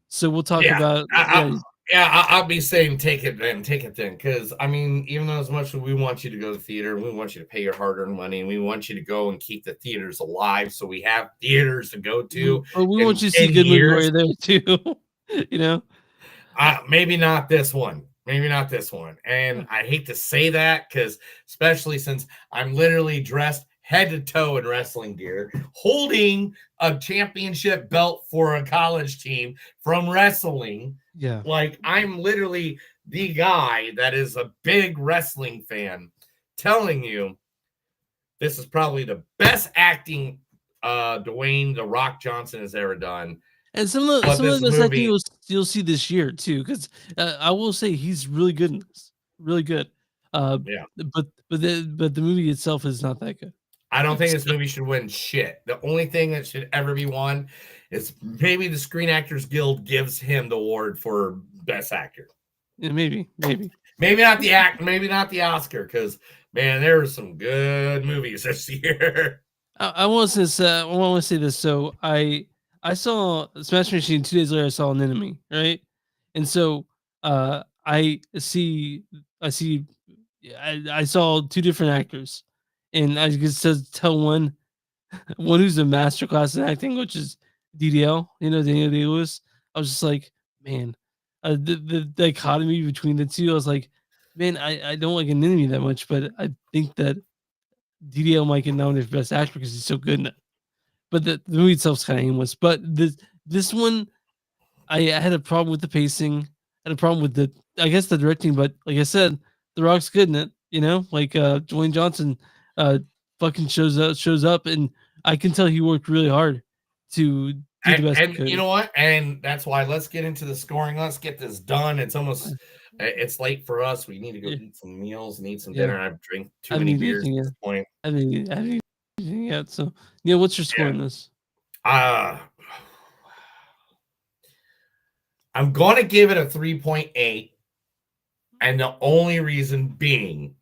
A: So we'll talk
B: Yeah,
A: about
B: I'll be saying take it then, because I mean, even though as much as we want you to go to the theater, we want you to pay your hard-earned money, and we want you to go and keep the theaters alive, so we have theaters to go to
A: we
B: in
A: want you to see a
B: 10
A: good movie while
B: years.
A: you're there too. you know,
B: Maybe not this one. Maybe not this one. And I hate to say that because, especially since I'm literally dressed head to toe in wrestling gear, holding a championship belt for a college team from wrestling.
A: Yeah.
B: Like, I'm literally the guy that is a big wrestling fan telling you this is probably the best acting Dwayne The Rock Johnson has ever done.
A: And
B: But
A: some of
B: this
A: this I think
B: movie,
A: you'll see this year too, because I will say he's really good in this, really good.
B: Yeah.
A: But the movie itself is not that good.
B: I don't think this movie should win shit. The only thing that should ever be won is maybe the Screen Actors Guild gives him the award for Best Actor.
A: Yeah, maybe.
B: Maybe not the maybe not the Oscar, because man, there were some good movies this year.
A: I want to say I want to say this. So I saw Smash Machine 2 days later. I saw an enemy, right? And so I see I saw two different actors, and I just says tell one who's a masterclass in acting, which is DDL, Daniel Day Lewis. I was just like, man, the dichotomy between the two. I was like, man, I don't like an enemy that much, but I think that DDL might get nominated for best actor because he's so good in it. But the movie itself's kind of aimless. But this one, I had a problem with the pacing. I had a problem with I guess the directing. But like I said, The Rock's good in it. Like Dwayne Johnson, fucking shows up, and I can tell he worked really hard to do the best he
B: And
A: could.
B: you know what? And that's why let's get into the scoring. Let's get this done. It's late for us. We need to go eat some meals and eat some dinner. I've drank too many beers at this point.
A: I haven't eaten anything yet. So, Neil, what's your score in this?
B: I'm going to give it a 3.8. And the only reason being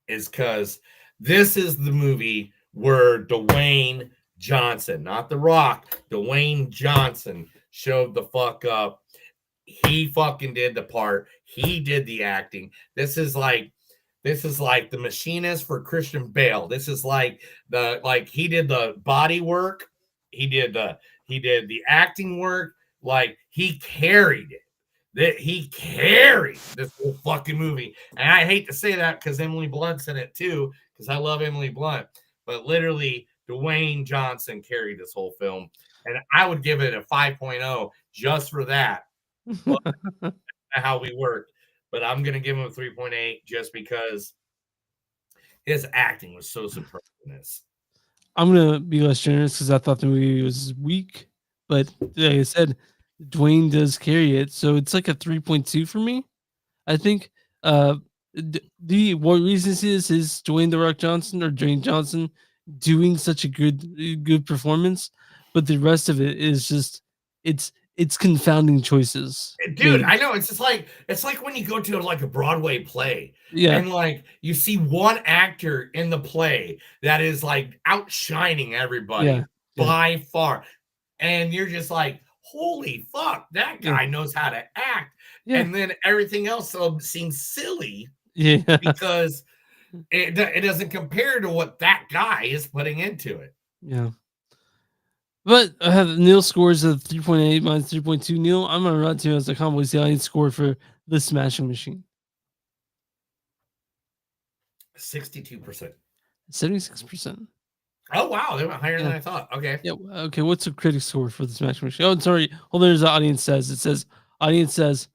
B: is because this is the movie where Dwayne Johnson, not The Rock, Dwayne Johnson showed the fuck up. He fucking did the part. He did the acting. This is like the machinist for Christian Bale. This is like he did the body work. He did the acting work. Like he carried it. That he carried this whole fucking movie. And I hate to say that because Emily Blunt's in it too, because I love Emily Blunt. But literally, Dwayne Johnson carried this whole film. And I would give it a 5.0 just for that. But how we worked. But I'm going to give him a 3.8 just because his acting was so superb in this.
A: I'm gonna be less generous because I thought the movie was weak, but like I said, Dwayne does carry it, so it's like a 3.2 for me. I think the what reason is Dwayne The Rock Johnson or Dwayne Johnson doing such a good performance, but the rest of it is just it's confounding choices.
B: Dude,
A: made.
B: I know it's like when you go to like a Broadway play,
A: Yeah.
B: and like you see one actor in the play that is like outshining everybody
A: Yeah.
B: by far, and you're just like, holy fuck, that guy knows how to act, and then everything else seems silly,
A: Yeah.
B: because it doesn't compare to what that guy is putting into it.
A: Yeah. But Neil scores a 3.8 minus 3.2. Neil, I'm gonna run to you as a combo. The audience score for the Smashing Machine.
B: 62%.
A: 76%.
B: Oh wow, they went higher
A: Yeah.
B: than I thought. Okay.
A: Yeah. Okay. What's the critic score for the Smashing Machine? Oh, sorry. Hold on. There's the audience says. It says audience says,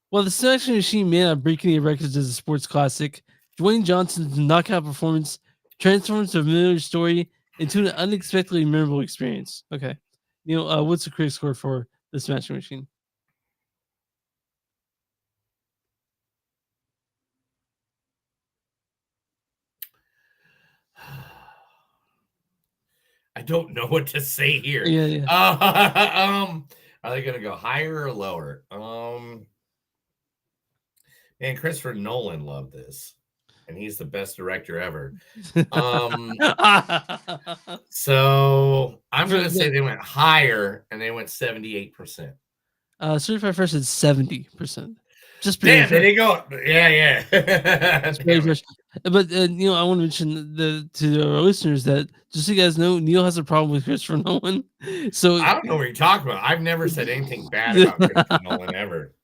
A: well, the Smashing Machine may not break any records as a sports classic. Dwayne Johnson's knockout performance transforms a familiar story into an unexpectedly memorable experience. Okay. Neil, what's the critic score for the Smashing Machine?
B: I don't know what to say here.
A: Yeah, yeah.
B: Are they gonna go higher or lower? Man, Christopher Nolan loved this, and he's the best director ever. So I'm gonna say they went higher, and they went 78%.
A: Certified Fresh is 70%. Just
B: Damn,
A: barely.
B: they go. Yeah.
A: It's very fresh. But I want to mention to our listeners that just so you guys know, Neil has a problem with Christopher Nolan. So
B: I don't know what you're talking about. I've never said anything bad about Christopher Nolan ever.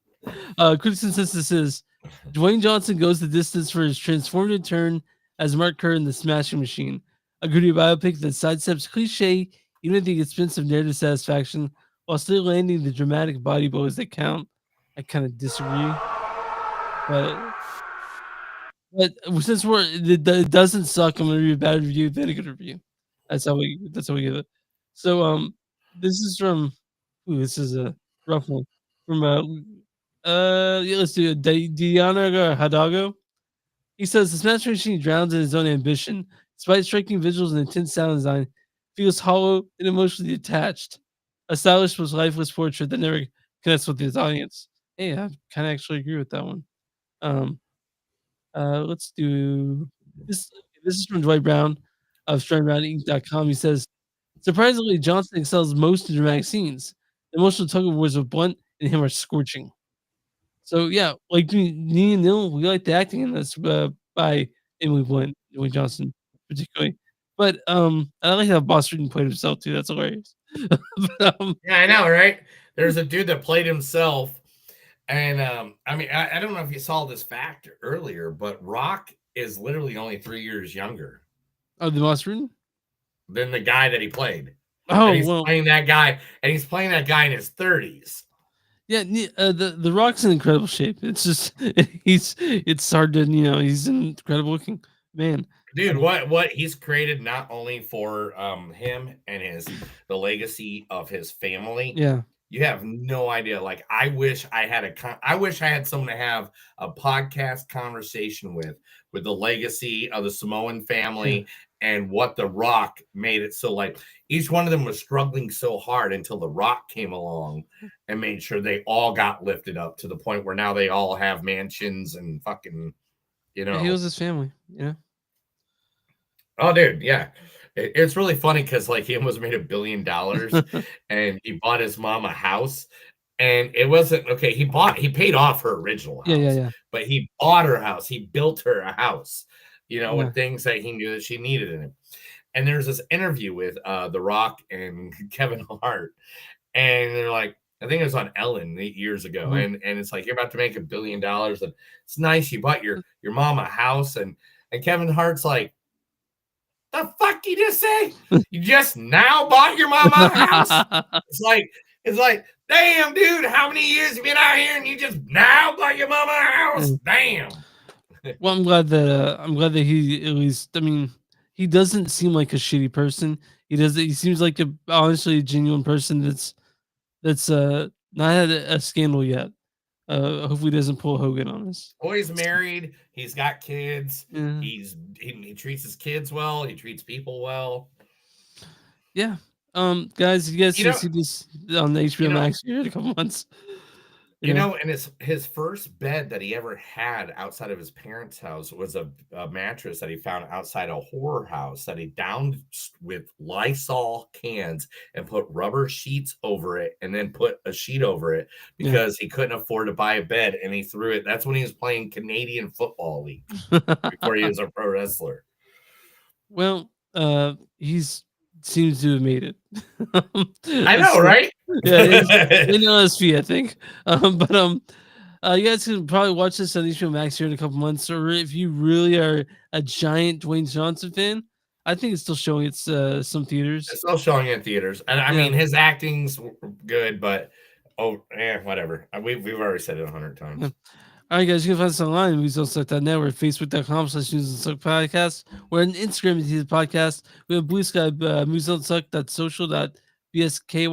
A: Critics' consensus is Dwayne Johnson goes the distance for his transformative turn as Mark Kerr in The Smashing Machine, a gritty biopic that sidesteps cliche even at the expense of narrative satisfaction while still landing the dramatic body blows that count. I kind of disagree, but since it doesn't suck, I'm gonna read a bad review, then a good review. That's how we give it. So this is from this is a rough one from yeah, let's do it. Diana Hadago. He says the Smash Machine drowns in his own ambition, despite striking visuals and intense sound design, feels hollow and emotionally detached. A stylish but lifeless portrait that never connects with his audience. Hey, I kind of actually agree with that one. Um, let's do this. This is from Dwight Brown of StrandBrownInc.com. He says, surprisingly, Johnson excels most in dramatic scenes. The emotional tug of wars of Blunt and him are scorching. So yeah, like me and Neil, we like the acting in this by Emily Blunt, Dwayne Johnson, particularly. But I like how Boss Reading played himself too. That's hilarious. But,
B: Yeah, I know, right? There's a dude that played himself. And I mean, I don't know if you saw this fact earlier, but Rock is literally only 3 years younger
A: oh, the Boss Reading?
B: than the guy that he played.
A: Oh,
B: And he's
A: well.
B: playing that guy, and he's playing that guy in his 30s.
A: Yeah, the Rock's in incredible shape. It's just it's hard to he's an incredible looking man.
B: Dude, what he's created not only for him and the legacy of his family.
A: Yeah.
B: You have no idea. Like, I wish I had someone to have a podcast conversation with the legacy of the Samoan family and what The Rock made it so, like, each one of them was struggling so hard until The Rock came along and made sure they all got lifted up to the point where now they all have mansions and fucking,
A: Yeah, he was his family, yeah.
B: Oh, dude, yeah. It's really funny because, like, he almost made $1 billion and he bought his mom a house. And it wasn't okay. He paid off her original house,
A: Yeah.
B: But he bought her house. He built her a house,
A: Yeah.
B: with things that he knew that she needed in it. And there's this interview with The Rock and Kevin Hart, and they're like, I think it was on Ellen 8 years ago,
A: Mhm.
B: and it's like, you're about to make $1 billion, and it's nice you bought your mom a house, and Kevin Hart's like, the fuck you just say? You just now bought your mama a house? It's like, damn, dude, how many years you been out here and you just now bought your mama a house? Damn.
A: Well, I'm glad that he at least. I mean, he doesn't seem like a shitty person. He seems like a honestly genuine person that's not had a scandal yet. Hopefully, he doesn't pull Hogan on us.
B: Boy's married. He's got kids.
A: Yeah.
B: He treats his kids well. He treats people well.
A: Yeah. Guys, you guys
B: You
A: can
B: know-
A: see this on the HBO Max here in a couple months.
B: And his first bed that he ever had outside of his parents' house was a mattress that he found outside a horror house that he downed with Lysol cans and put rubber sheets over it and then put a sheet over it because he couldn't afford to buy a bed, and he threw it. That's when he was playing Canadian Football League before he was a pro wrestler.
A: Well, he's seems to have made it.
B: I know, right?
A: Yeah, it's in LSP, I think. But you guys can probably watch this on HBO Max here in a couple months, or if you really are a giant Dwayne Johnson fan, I think it's still showing its some theaters.
B: It's still showing in theaters, and I
A: Yeah.
B: mean his acting's good, but whatever. We've already said it 100 times.
A: Yeah. All right, guys, you can find us online at moviesdon'tsuck.net. We're at facebook.com/Movies Suck Podcast. We're on Instagram at the podcast. We have Blue Sky, moviesdon'tsuck.social.bsky.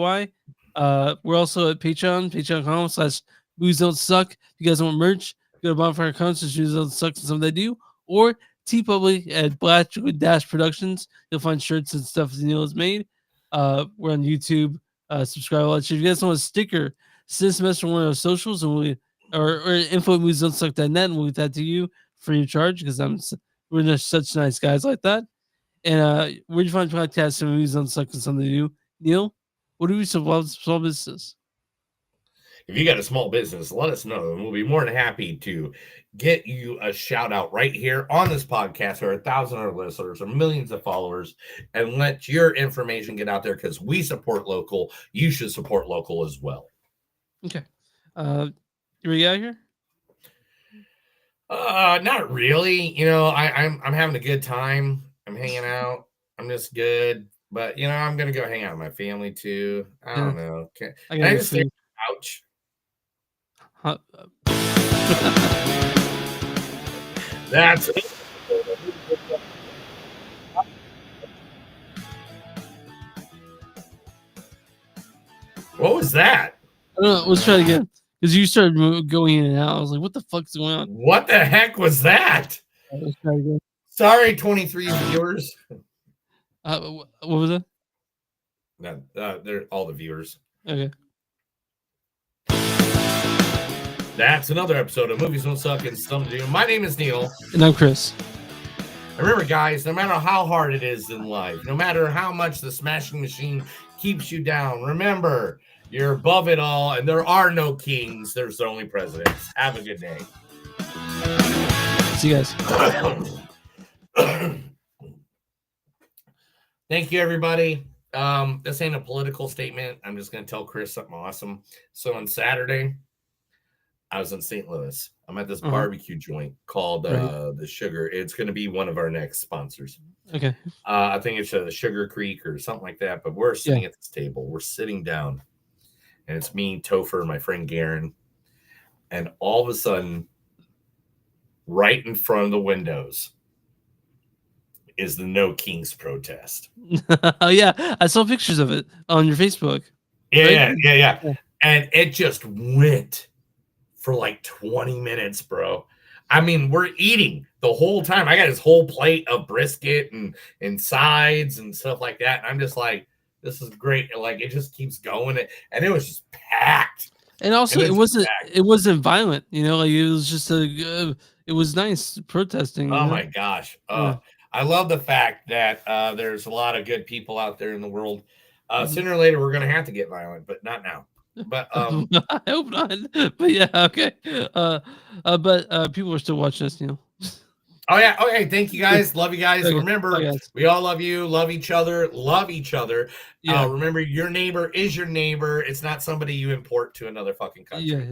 A: We're also at Patreon, patreon.com/moviesdon'tsuck. If you guys want merch, go to Bonfire Concerts, Movies Don't Suck, and something they do. Or TeePublic at Black Dash Productions. You'll find shirts and stuff that Neil has made. We're on YouTube. Subscribe, all that shit. If you guys want a sticker, send us a message on one of our socials, and or info at moviesdon'tsuck.net, and we'll get that to you free of charge because we're just such nice guys like that. And where'd you find podcasts and Movies Don't Suck and something to do? Neil, what do we small business?
B: If you got a small business, let us know, and we'll be more than happy to get you a shout out right here on this podcast for 1,000 other listeners or millions of followers, and let your information get out there because we support local. You should support local as well.
A: Okay. You ready out here?
B: Not really. You know, I'm having a good time. I'm hanging out. I'm just good. But you know, I'm gonna go hang out with my family too. I don't know. Can I just stay on the couch? That's it. What was that?
A: I don't know. Let's try it again. Because you started going in and out. I was like, what the fuck's going on?
B: What the heck was that?
A: Let's try it again.
B: Sorry, 23 viewers.
A: What was that?
B: They're all the viewers.
A: Okay.
B: That's another episode of Movies Don't Suck and Something to Do. My name is Neil.
A: And I'm Chris.
B: Remember, guys, no matter how hard it is in life, no matter how much the smashing machine keeps you down, remember, you're above it all, and there are no kings. There's only presidents. Have a good day.
A: See you guys.
B: Thank you, everybody. This ain't a political statement. I'm just going to tell Chris something awesome. So on Saturday, I was in St. Louis. I'm at this barbecue joint called The Sugar. It's going to be one of our next sponsors.
A: Okay.
B: I think it's the Sugar Creek or something like that. But we're sitting at this table. We're sitting down. And it's me, Topher, my friend Garen. And all of a sudden, right in front of the windows is the No Kings protest.
A: Oh, yeah. I saw pictures of it on your Facebook.
B: Yeah. And it just went for like 20 minutes, bro. I mean, we're eating the whole time. I got this whole plate of brisket and sides and stuff like that. And I'm just like, this is great. Like, it just keeps going. And it was just packed.
A: And also, it wasn't violent. You know, like it was just it was nice protesting.
B: Oh, my gosh. I love the fact that there's a lot of good people out there in the world. Sooner or later, we're going to have to get violent, but not now. But
A: I hope not. But yeah, okay. But people are still watching us, you know.
B: Oh yeah. Okay. Thank you guys. Love you guys.
A: Okay.
B: Remember,
A: Bye, guys.
B: we all love you. Love each other. Love each other.
A: Yeah.
B: Remember, your neighbor is your neighbor. It's not somebody you import to another fucking country.
A: Yeah.